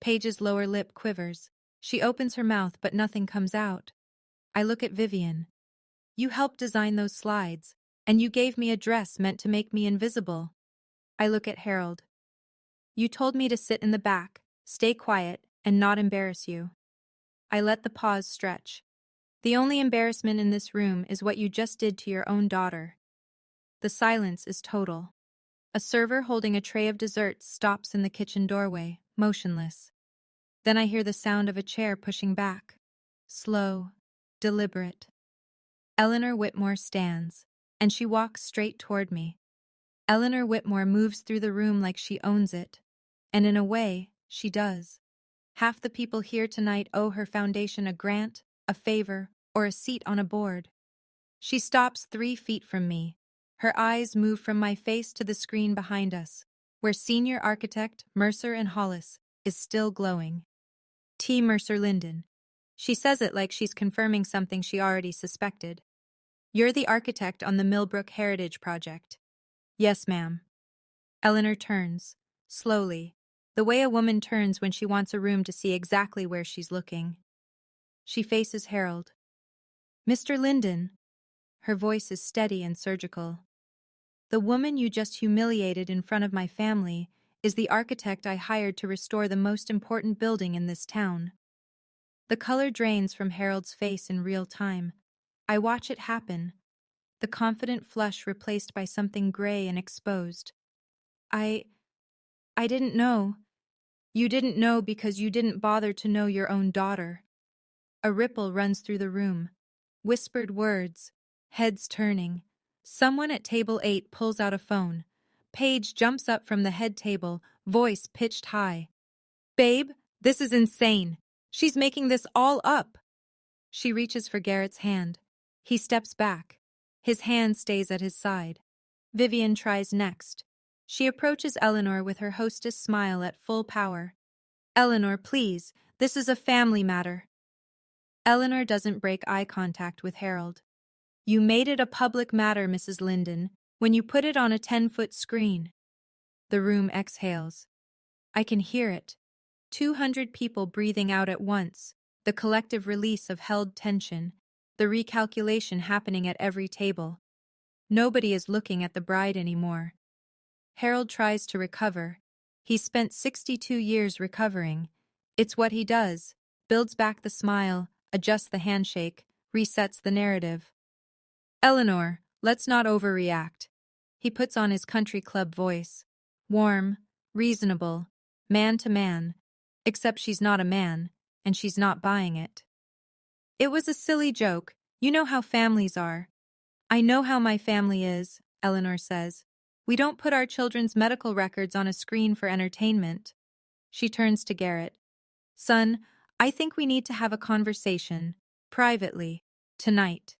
Paige's lower lip quivers. She opens her mouth, but nothing comes out. I look at Vivian. You helped design those slides, and you gave me a dress meant to make me invisible. I look at Harold. You told me to sit in the back, stay quiet, and not embarrass you. I let the pause stretch. The only embarrassment in this room is what you just did to your own daughter. The silence is total. A server holding a tray of desserts stops in the kitchen doorway, motionless. Then I hear the sound of a chair pushing back. Slow, deliberate. Eleanor Whitmore stands, and she walks straight toward me. Eleanor Whitmore moves through the room like she owns it. And in a way, she does. Half the people here tonight owe her foundation a grant, a favor, or a seat on a board. She stops 3 feet from me. Her eyes move from my face to the screen behind us, where senior architect Mercer and Hollis is still glowing. T. Mercer Linden. She says it like she's confirming something she already suspected. You're the architect on the Millbrook Heritage Project. Yes, ma'am. Eleanor turns, slowly, the way a woman turns when she wants a room to see exactly where she's looking. She faces Harold. Mr. Linden. Her voice is steady and surgical. The woman you just humiliated in front of my family is the architect I hired to restore the most important building in this town. The color drains from Harold's face in real time. I watch it happen, the confident flush replaced by something gray and exposed. I didn't know. You didn't know because you didn't bother to know your own daughter. A ripple runs through the room. Whispered words, heads turning. Someone at table 8 pulls out a phone. Paige jumps up from the head table, voice pitched high. Babe, this is insane. She's making this all up. She reaches for Garrett's hand. He steps back. His hand stays at his side. Vivian tries next. She approaches Eleanor with her hostess smile at full power. Eleanor, please, this is a family matter. Eleanor doesn't break eye contact with Harold. You made it a public matter, Mrs. Linden, when you put it on a 10-foot screen. The room exhales. I can hear it. 200 people breathing out at once, the collective release of held tension, the recalculation happening at every table. Nobody is looking at the bride anymore. Harold tries to recover. He's spent 62 years recovering. It's what he does. Builds back the smile, adjusts the handshake, resets the narrative. Eleanor, let's not overreact. He puts on his country club voice. Warm, reasonable, man to man, except she's not a man, and she's not buying it. It was a silly joke. You know how families are. I know how my family is, Eleanor says. We don't put our children's medical records on a screen for entertainment. She turns to Garrett. Son, I think we need to have a conversation, privately, tonight.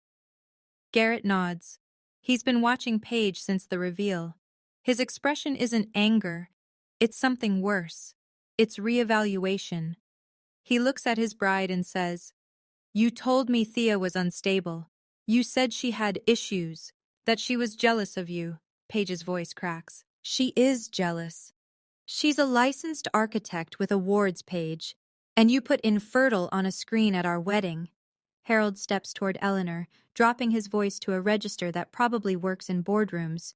Garrett nods. He's been watching Paige since the reveal. His expression isn't anger. It's something worse. It's reevaluation. He looks at his bride and says, You told me Thea was unstable. You said she had issues, that she was jealous of you. Paige's voice cracks. She is jealous. She's a licensed architect with awards, Paige, and you put infertile on a screen at our wedding. Harold steps toward Eleanor, dropping his voice to a register that probably works in boardrooms.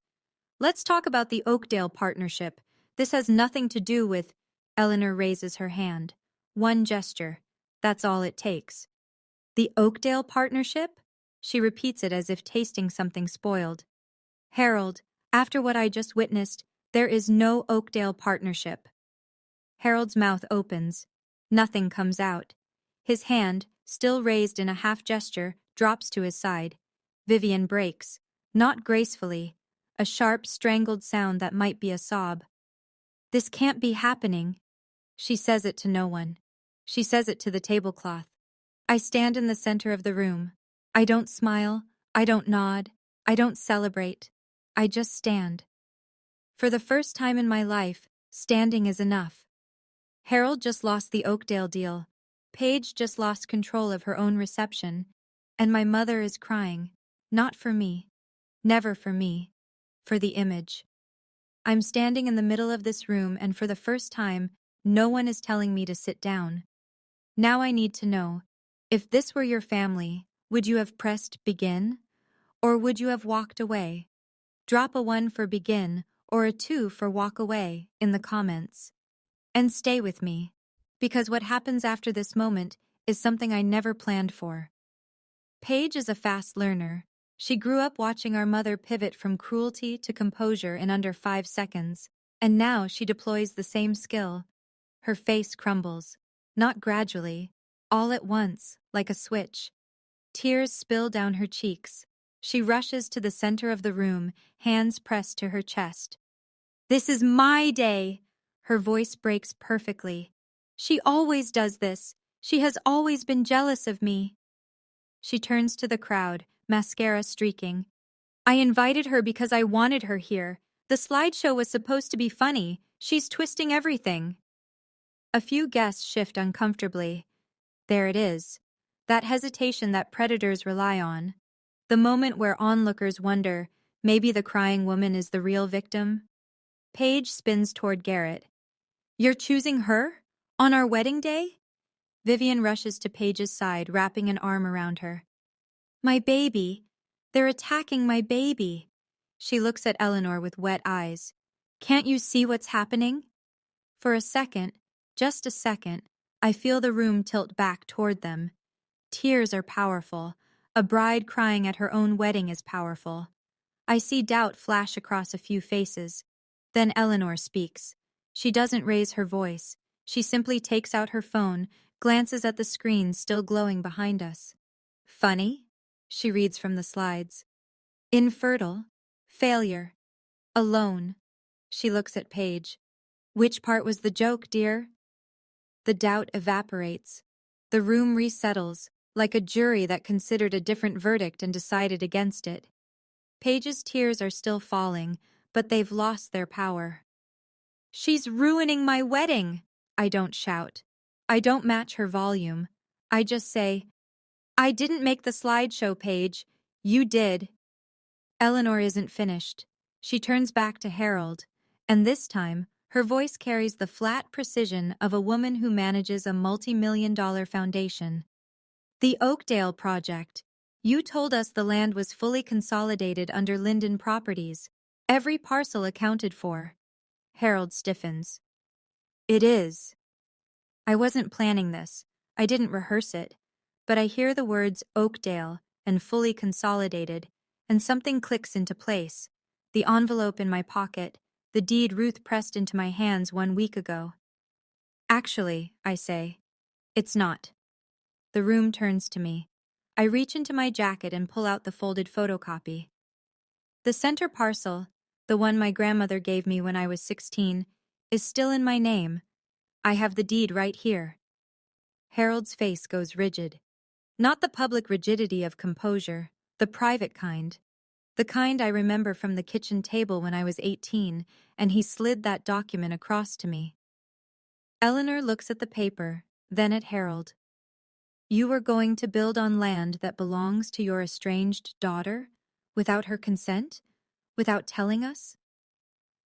Let's talk about the Oakdale partnership. This has nothing to do with... Eleanor raises her hand. One gesture. That's all it takes. The Oakdale partnership? She repeats it as if tasting something spoiled. Harold, after what I just witnessed, there is no Oakdale partnership. Harold's mouth opens. Nothing comes out. His hand, still raised in a half gesture, drops to his side. Vivian breaks, not gracefully, a sharp, strangled sound that might be a sob. This can't be happening. She says it to no one. She says it to the tablecloth. I stand in the center of the room. I don't smile. I don't nod. I don't celebrate. I just stand. For the first time in my life, standing is enough. Harold just lost the Oakdale deal. Paige just lost control of her own reception. And my mother is crying. Not for me. Never for me. For the image. I'm standing in the middle of this room, and for the first time, no one is telling me to sit down. Now I need to know, if this were your family, would you have pressed begin? Or would you have walked away? Drop a 1 for begin or a 2 for walk away in the comments. And stay with me, because what happens after this moment is something I never planned for. Paige is a fast learner. She grew up watching our mother pivot from cruelty to composure in under 5 seconds, and now she deploys the same skill. Her face crumbles, not gradually, all at once, like a switch. Tears spill down her cheeks. She rushes to the center of the room, hands pressed to her chest. This is my day! Her voice breaks perfectly. She always does this. She has always been jealous of me. She turns to the crowd, mascara streaking. I invited her because I wanted her here. The slideshow was supposed to be funny. She's twisting everything. A few guests shift uncomfortably. There it is. That hesitation that predators rely on. The moment where onlookers wonder, maybe the crying woman is the real victim. Paige spins toward Garrett. You're choosing her? On our wedding day? Vivian rushes to Paige's side, wrapping an arm around her. My baby. They're attacking my baby. She looks at Eleanor with wet eyes. Can't you see what's happening? For a second, just a second, I feel the room tilt back toward them. Tears are powerful. A bride crying at her own wedding is powerful. I see doubt flash across a few faces. Then Eleanor speaks. She doesn't raise her voice. She simply takes out her phone, glances at the screen still glowing behind us. Funny? She reads from the slides. Infertile. Failure. Alone. She looks at Paige. Which part was the joke, dear? The doubt evaporates. The room resettles, like a jury that considered a different verdict and decided against it. Paige's tears are still falling, but they've lost their power. She's ruining my wedding! I don't shout. I don't match her volume. I just say, I didn't make the slideshow, Paige. You did. Eleanor isn't finished. She turns back to Harold, and this time, her voice carries the flat precision of a woman who manages a multi-million-dollar foundation. The Oakdale Project. You told us the land was fully consolidated under Linden Properties. Every parcel accounted for. Harold stiffens. It is. I wasn't planning this. I didn't rehearse it. But I hear the words Oakdale and fully consolidated, and something clicks into place. The envelope in my pocket, the deed Ruth pressed into my hands 1 week ago. Actually, I say, it's not. The room turns to me. I reach into my jacket and pull out the folded photocopy. The center parcel, the one my grandmother gave me when I was 16, is still in my name. I have the deed right here. Harold's face goes rigid. Not the public rigidity of composure, the private kind. The kind I remember from the kitchen table when I was 18, and he slid that document across to me. Eleanor looks at the paper, then at Harold. You were going to build on land that belongs to your estranged daughter, without her consent? Without telling us?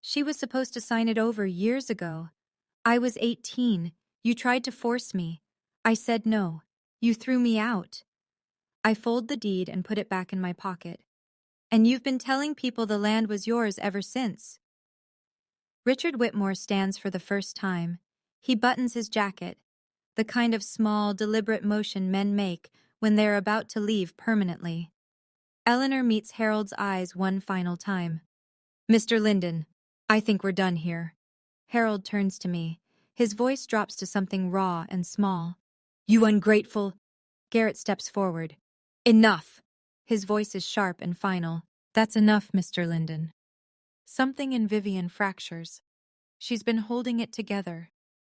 She was supposed to sign it over years ago. I was 18. You tried to force me. I said no. You threw me out. I fold the deed and put it back in my pocket. And you've been telling people the land was yours ever since. Richard Whitmore stands for the first time. He buttons his jacket, the kind of small, deliberate motion men make when they're about to leave permanently. Eleanor meets Harold's eyes one final time. Mr. Linden, I think we're done here. Harold turns to me. His voice drops to something raw and small. You ungrateful. Garrett steps forward. Enough. His voice is sharp and final. That's enough, Mr. Linden. Something in Vivian fractures. She's been holding it together.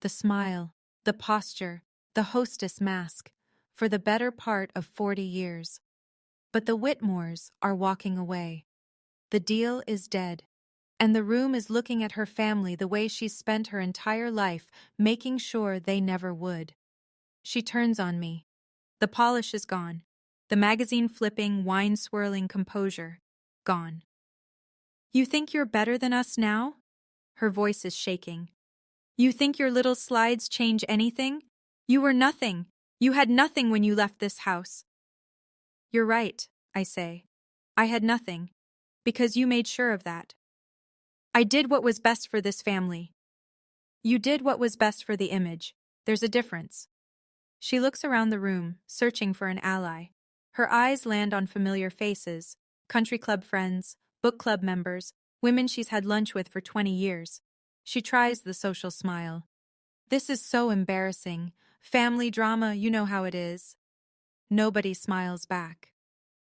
The smile, the posture, the hostess mask, for the better part of 40 years. But the Whitmores are walking away. The deal is dead. And the room is looking at her family the way she's spent her entire life, making sure they never would. She turns on me. The polish is gone. The magazine-flipping, wine-swirling composure, gone. You think you're better than us now? Her voice is shaking. You think your little slides change anything? You were nothing. You had nothing when you left this house. You're right, I say. I had nothing. Because you made sure of that. I did what was best for this family. You did what was best for the image. There's a difference. She looks around the room, searching for an ally. Her eyes land on familiar faces, country club friends, book club members, women she's had lunch with for 20 years. She tries the social smile. This is so embarrassing. Family drama, you know how it is. Nobody smiles back.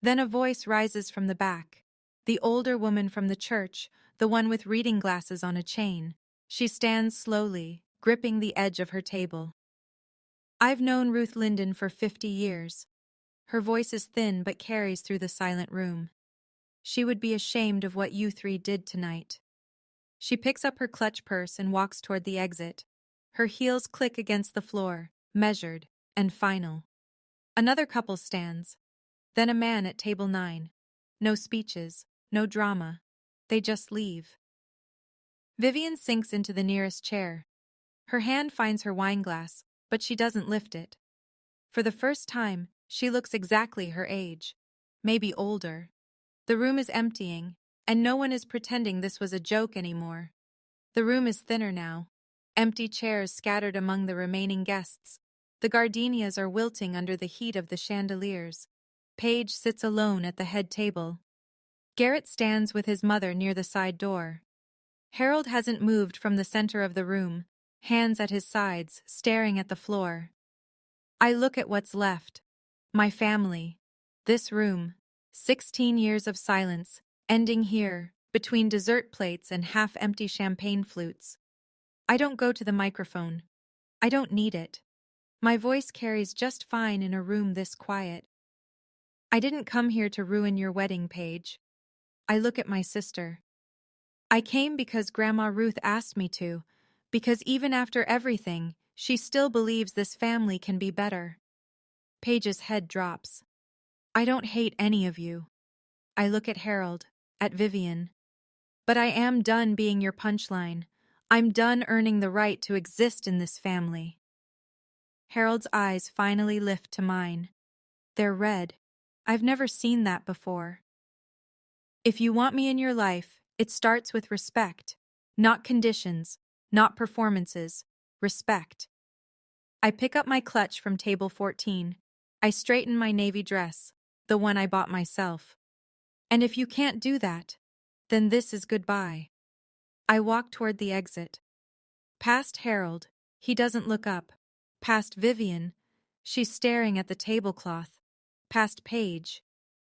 Then a voice rises from the back. The older woman from the church, the one with reading glasses on a chain. She stands slowly, gripping the edge of her table. I've known Ruth Linden for 50 years. Her voice is thin but carries through the silent room. She would be ashamed of what you three did tonight. She picks up her clutch purse and walks toward the exit. Her heels click against the floor, measured and final. Another couple stands. Then a man at table 9. No speeches, no drama. They just leave. Vivian sinks into the nearest chair. Her hand finds her wine glass, but she doesn't lift it. For the first time, she looks exactly her age. Maybe older. The room is emptying, and no one is pretending this was a joke anymore. The room is thinner now. Empty chairs scattered among the remaining guests. The gardenias are wilting under the heat of the chandeliers. Paige sits alone at the head table. Garrett stands with his mother near the side door. Harold hasn't moved from the center of the room, hands at his sides, staring at the floor. I look at what's left. My family. This room. 16 years of silence, ending here, between dessert plates and half-empty champagne flutes. I don't go to the microphone. I don't need it. My voice carries just fine in a room this quiet. I didn't come here to ruin your wedding, Paige. I look at my sister. I came because Grandma Ruth asked me to, because even after everything, she still believes this family can be better. Paige's head drops. I don't hate any of you. I look at Harold, at Vivian. But I am done being your punchline. I'm done earning the right to exist in this family. Harold's eyes finally lift to mine. They're red. I've never seen that before. If you want me in your life, it starts with respect. Not conditions, not performances. Respect. I pick up my clutch from table 14. I straighten my navy dress, the one I bought myself. And if you can't do that, then this is goodbye. I walk toward the exit. Past Harold, he doesn't look up. Past Vivian, she's staring at the tablecloth. Past Paige,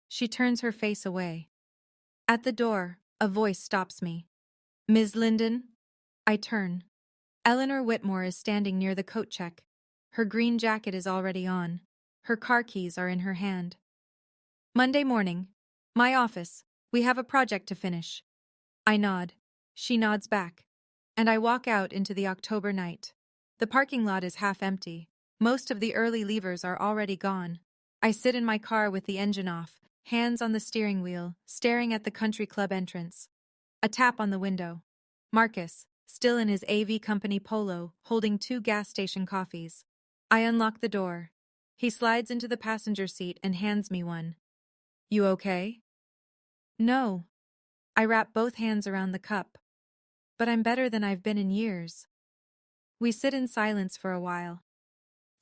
she turns her face away. At the door, a voice stops me. Ms. Linden? I turn. Eleanor Whitmore is standing near the coat check. Her green jacket is already on. Her car keys are in her hand. Monday morning. My office. We have a project to finish. I nod. She nods back. And I walk out into the October night. The parking lot is half empty. Most of the early leavers are already gone. I sit in my car with the engine off, hands on the steering wheel, staring at the country club entrance. A tap on the window. Marcus, still in his AV company polo, holding 2 gas station coffees. I unlock the door. He slides into the passenger seat and hands me one. You okay? No. I wrap both hands around the cup. But I'm better than I've been in years. We sit in silence for a while.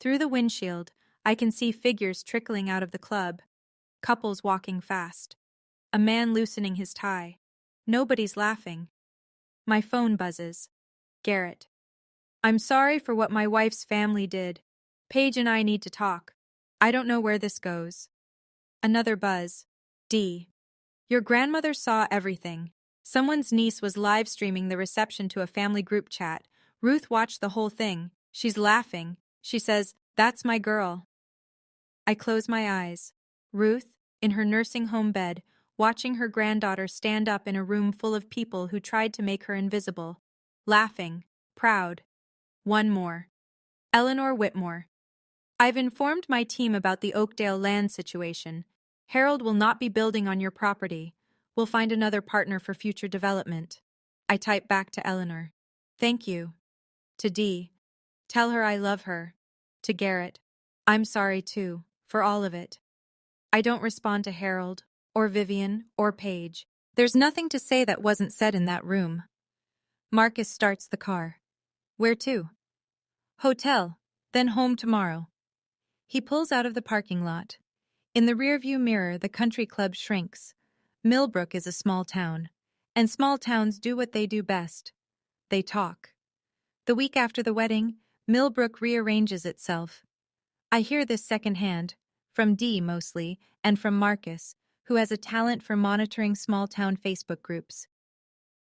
Through the windshield, I can see figures trickling out of the club. Couples walking fast. A man loosening his tie. Nobody's laughing. My phone buzzes. Garrett. I'm sorry for what my wife's family did. Paige and I need to talk. I don't know where this goes. Another buzz. D. Your grandmother saw everything. Someone's niece was live streaming the reception to a family group chat. Ruth watched the whole thing. She's laughing. She says, "That's my girl." I close my eyes. Ruth, in her nursing home bed, watching her granddaughter stand up in a room full of people who tried to make her invisible. Laughing. Proud. One more. Eleanor Whitmore. I've informed my team about the Oakdale land situation. Harold will not be building on your property. We'll find another partner for future development. I type back to Eleanor. Thank you. To Dee. Tell her I love her. To Garrett. I'm sorry too, for all of it. I don't respond to Harold, or Vivian, or Paige. There's nothing to say that wasn't said in that room. Marcus starts the car. Where to? Hotel, then home tomorrow. He pulls out of the parking lot. In the rearview mirror, the country club shrinks. Millbrook is a small town, and small towns do what they do best. They talk. The week after the wedding, Millbrook rearranges itself. I hear this secondhand, from Dee mostly, and from Marcus, who has a talent for monitoring small-town Facebook groups.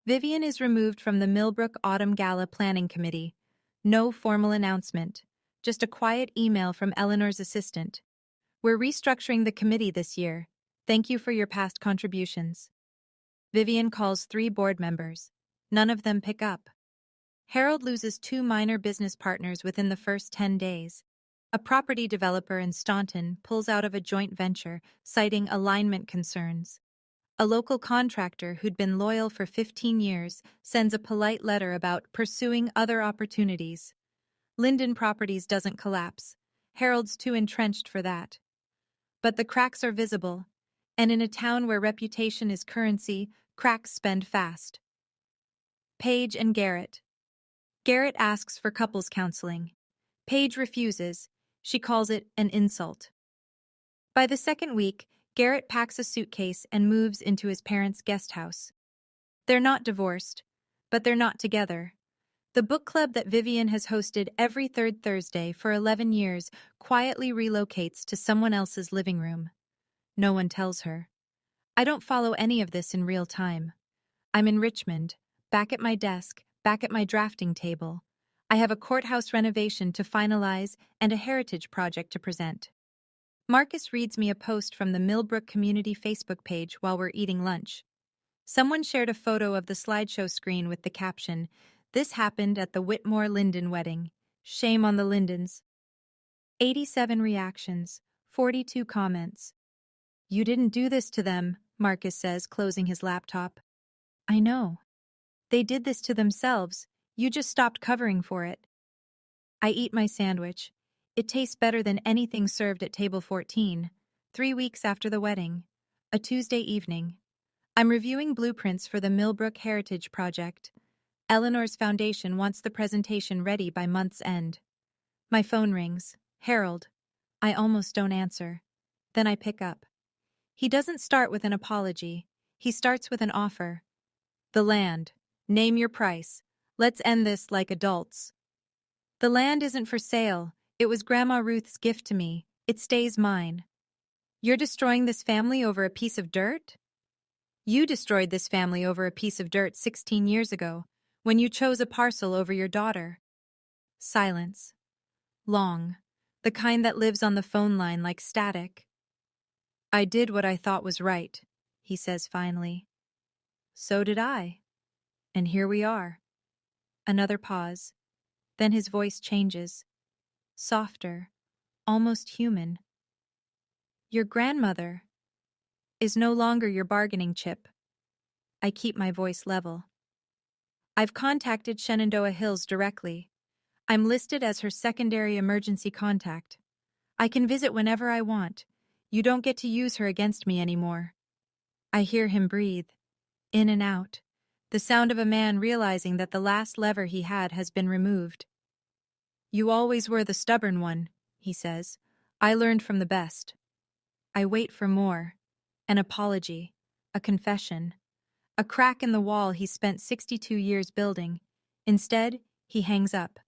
Vivian is removed from the Millbrook Autumn Gala Planning Committee. No formal announcement, just a quiet email from Eleanor's assistant. We're restructuring the committee this year. Thank you for your past contributions. Vivian calls 3 board members. None of them pick up. Harold loses 2 minor business partners within the first 10 days. A property developer in Staunton pulls out of a joint venture, citing alignment concerns. A local contractor who'd been loyal for 15 years sends a polite letter about pursuing other opportunities. Linden Properties doesn't collapse. Harold's too entrenched for that. But the cracks are visible, and in a town where reputation is currency, cracks spend fast. Paige and Garrett. Garrett asks for couples counseling. Paige refuses. She calls it an insult. By the second week, Garrett packs a suitcase and moves into his parents' guest house. They're not divorced, but they're not together. The book club that Vivian has hosted every third Thursday for 11 years quietly relocates to someone else's living room. No one tells her. I don't follow any of this in real time. I'm in Richmond, back at my desk, back at my drafting table. I have a courthouse renovation to finalize and a heritage project to present. Marcus reads me a post from the Millbrook Community Facebook page while we're eating lunch. Someone shared a photo of the slideshow screen with the caption, "This happened at the Whitmore-Linden wedding. Shame on the Lindens." 87 reactions, 42 comments. You didn't do this to them, Marcus says, closing his laptop. I know. They did this to themselves. You just stopped covering for it. I eat my sandwich. It tastes better than anything served at table 14, 3 weeks after the wedding. A Tuesday evening. I'm reviewing blueprints for the Millbrook Heritage Project. Eleanor's foundation wants the presentation ready by month's end. My phone rings. Harold. I almost don't answer. Then I pick up. He doesn't start with an apology. He starts with an offer. The land. Name your price. Let's end this like adults. The land isn't for sale. It was Grandma Ruth's gift to me. It stays mine. You're destroying this family over a piece of dirt? You destroyed this family over a piece of dirt 16 years ago, when you chose a parcel over your daughter. Silence. Long. The kind that lives on the phone line like static. I did what I thought was right, he says finally. So did I. And here we are. Another pause. Then his voice changes. Softer, almost human. Your grandmother is no longer your bargaining chip. I keep my voice level. I've contacted Shenandoah Hills directly. I'm listed as her secondary emergency contact. I can visit whenever I want. You don't get to use her against me anymore. I hear him breathe, in and out, the sound of a man realizing that the last lever he had has been removed. You always were the stubborn one, he says. I learned from the best. I wait for more. An apology. A confession. A crack in the wall he spent 62 years building. Instead, he hangs up.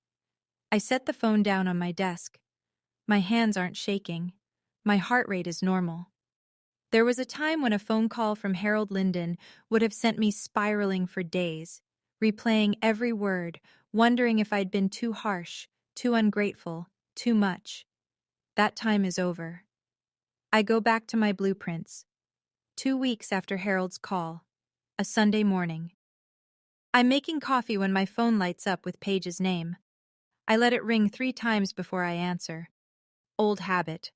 I set the phone down on my desk. My hands aren't shaking. My heart rate is normal. There was a time when a phone call from Harold Linden would have sent me spiraling for days, replaying every word, wondering if I'd been too harsh, too ungrateful, too much. That time is over. I go back to my blueprints. 2 weeks after Harold's call. A Sunday morning. I'm making coffee when my phone lights up with Paige's name. I let it ring 3 times before I answer. Old habit.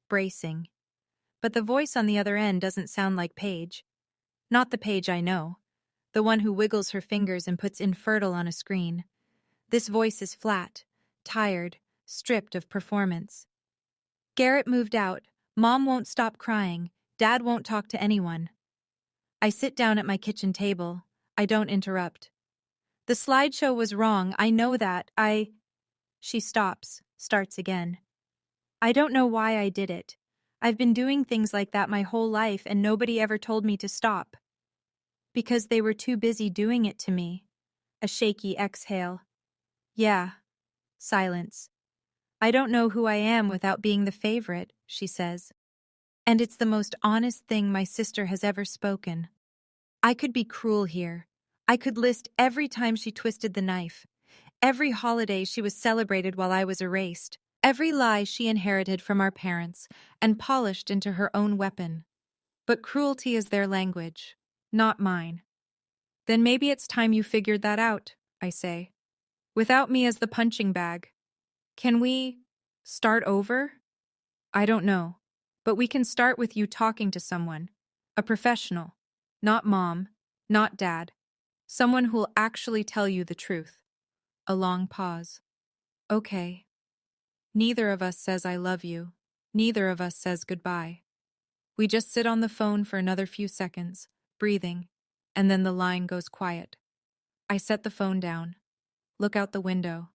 Bracing. But the voice on the other end doesn't sound like Paige. Not the Paige I know. The one who wiggles her fingers and puts infertile on a screen. This voice is flat, tired, stripped of performance. Garrett moved out. Mom won't stop crying. Dad won't talk to anyone. I sit down at my kitchen table. I don't interrupt. The slideshow was wrong. I know that. She stops, starts again. I don't know why I did it. I've been doing things like that my whole life and nobody ever told me to stop. Because they were too busy doing it to me. A shaky exhale. Yeah. Silence. I don't know who I am without being the favorite, she says. And it's the most honest thing my sister has ever spoken. I could be cruel here. I could list every time she twisted the knife, every holiday she was celebrated while I was erased, every lie she inherited from our parents and polished into her own weapon. But cruelty is their language, not mine. Then maybe it's time you figured that out, I say. Without me as the punching bag. Can we start over? I don't know, but we can start with you talking to someone, a professional, not mom, not dad, someone who'll actually tell you the truth. A long pause. Okay. Neither of us says I love you. Neither of us says goodbye. We just sit on the phone for another few seconds, breathing, and then the line goes quiet. I set the phone down. Look out the window.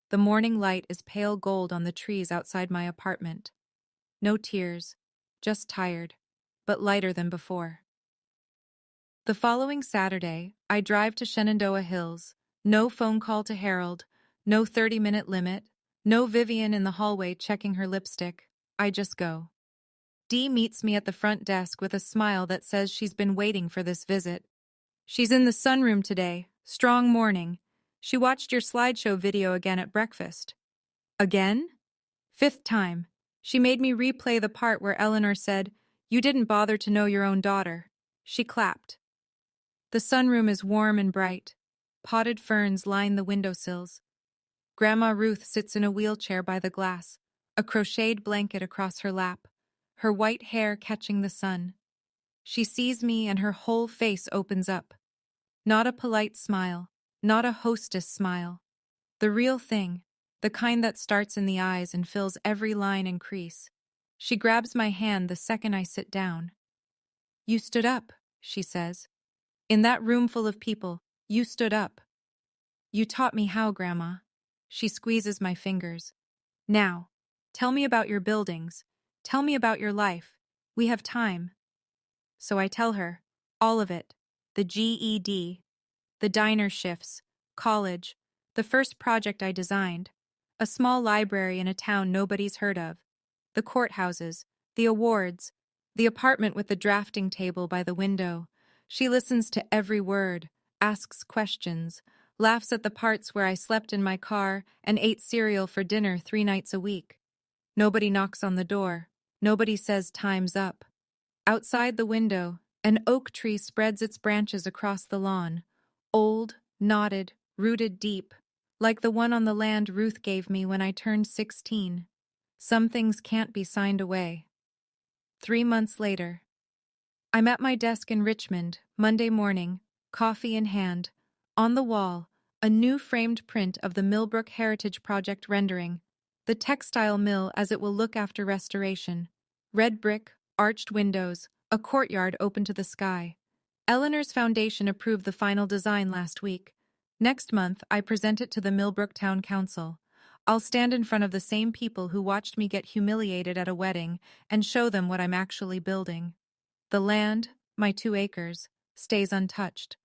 The morning light is pale gold on the trees outside my apartment. No tears, just tired, but lighter than before. The following Saturday, I drive to Shenandoah Hills. No phone call to Harold, no 30-minute limit, no Vivian in the hallway checking her lipstick. I just go. Dee meets me at the front desk with a smile that says she's been waiting for this visit. She's in the sunroom today, strong morning. She watched your slideshow video again at breakfast. Again? 5th time. She made me replay the part where Eleanor said, "You didn't bother to know your own daughter." She clapped. The sunroom is warm and bright. Potted ferns line the windowsills. Grandma Ruth sits in a wheelchair by the glass, a crocheted blanket across her lap, her white hair catching the sun. She sees me and her whole face opens up. Not a polite smile, not a hostess smile. The real thing, the kind that starts in the eyes and fills every line and crease. She grabs my hand the second I sit down. "You stood up," she says. "In that room full of people, you stood up." "You taught me how, Grandma." She squeezes my fingers. "Now, tell me about your buildings. Tell me about your life. We have time." So I tell her, all of it. The GED, the diner shifts, college, the first project I designed, a small library in a town nobody's heard of, the courthouses, the awards, the apartment with the drafting table by the window. She listens to every word, asks questions, laughs at the parts where I slept in my car and ate cereal for dinner 3 nights a week. Nobody knocks on the door. Nobody says time's up. Outside the window, an oak tree spreads its branches across the lawn, old, knotted, rooted deep, like the one on the land Ruth gave me when I turned 16. Some things can't be signed away. 3 months later. I'm at my desk in Richmond, Monday morning, coffee in hand. On the wall, a new framed print of the Millbrook Heritage Project rendering, the textile mill as it will look after restoration. Red brick, arched windows, a courtyard open to the sky. Eleanor's foundation approved the final design last week. Next month, I present it to the Millbrook Town Council. I'll stand in front of the same people who watched me get humiliated at a wedding and show them what I'm actually building. The land, my 2 acres, stays untouched.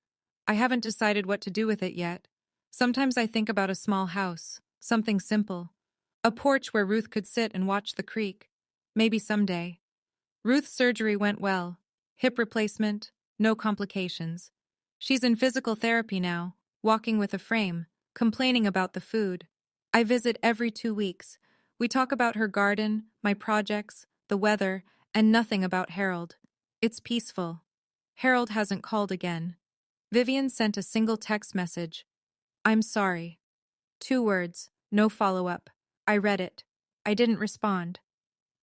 I haven't decided what to do with it yet. Sometimes I think about a small house, something simple. A porch where Ruth could sit and watch the creek. Maybe someday. Ruth's surgery went well. Hip replacement, no complications. She's in physical therapy now, walking with a frame, complaining about the food. I visit every 2 weeks. We talk about her garden, my projects, the weather, and nothing about Harold. It's peaceful. Harold hasn't called again. Vivian sent a single text message. I'm sorry. 2 words, no follow-up. I read it. I didn't respond.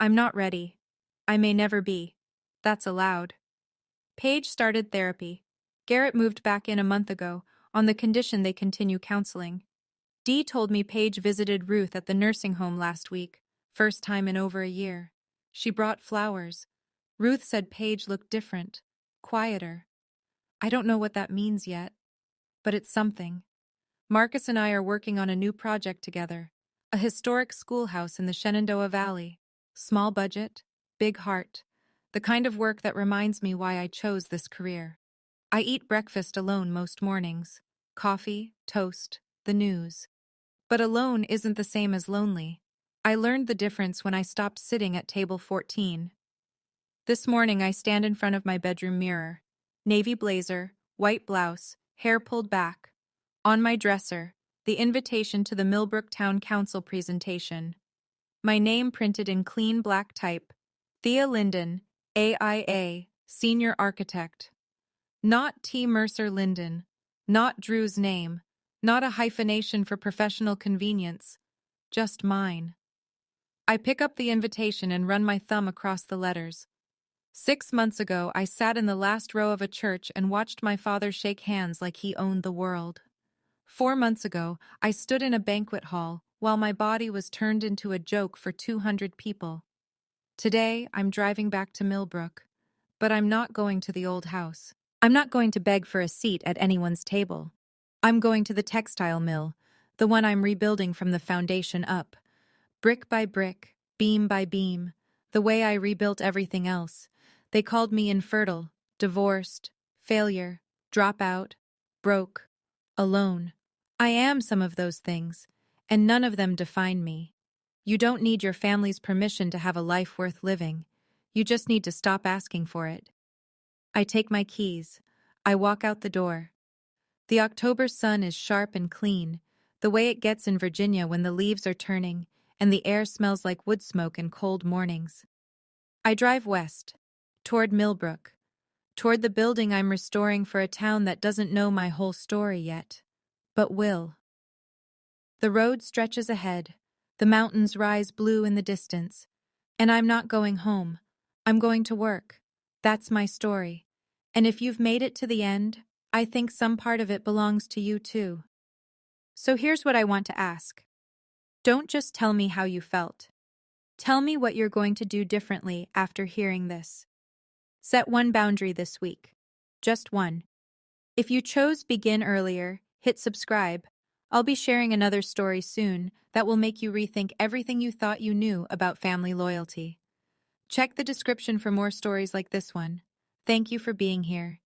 I'm not ready. I may never be. That's allowed. Paige started therapy. Garrett moved back in a month ago, on the condition they continue counseling. Dee told me Paige visited Ruth at the nursing home last week, first time in over a year. She brought flowers. Ruth said Paige looked different, quieter. I don't know what that means yet, but it's something. Marcus and I are working on a new project together, a historic schoolhouse in the Shenandoah Valley. Small budget, big heart, the kind of work that reminds me why I chose this career. I eat breakfast alone most mornings. Coffee, toast, the news. But alone isn't the same as lonely. I learned the difference when I stopped sitting at table 14. This morning I stand in front of my bedroom mirror. Navy blazer, white blouse, hair pulled back. On my dresser, the invitation to the Millbrook Town Council presentation. My name printed in clean black type. Thea Linden, AIA, Senior Architect. Not T. Mercer Linden. Not Drew's name. Not a hyphenation for professional convenience. Just mine. I pick up the invitation and run my thumb across the letters. 6 months ago, I sat in the last row of a church and watched my father shake hands like he owned the world. 4 months ago, I stood in a banquet hall while my body was turned into a joke for 200 people. Today, I'm driving back to Millbrook, but I'm not going to the old house. I'm not going to beg for a seat at anyone's table. I'm going to the textile mill, the one I'm rebuilding from the foundation up. Brick by brick, beam by beam, the way I rebuilt everything else. They called me infertile, divorced, failure, dropout, broke, alone. I am some of those things, and none of them define me. You don't need your family's permission to have a life worth living. You just need to stop asking for it. I take my keys. I walk out the door. The October sun is sharp and clean, the way it gets in Virginia when the leaves are turning and the air smells like wood smoke in cold mornings. I drive west, toward Millbrook, toward the building I'm restoring for a town that doesn't know my whole story yet, but will. The road stretches ahead, the mountains rise blue in the distance, and I'm not going home. I'm going to work. That's my story. And if you've made it to the end, I think some part of it belongs to you too. So here's what I want to ask. Don't just tell me how you felt. Tell me what you're going to do differently after hearing this. Set one boundary this week. Just one. If you chose begin earlier, hit subscribe. I'll be sharing another story soon that will make you rethink everything you thought you knew about family loyalty. Check the description for more stories like this one. Thank you for being here.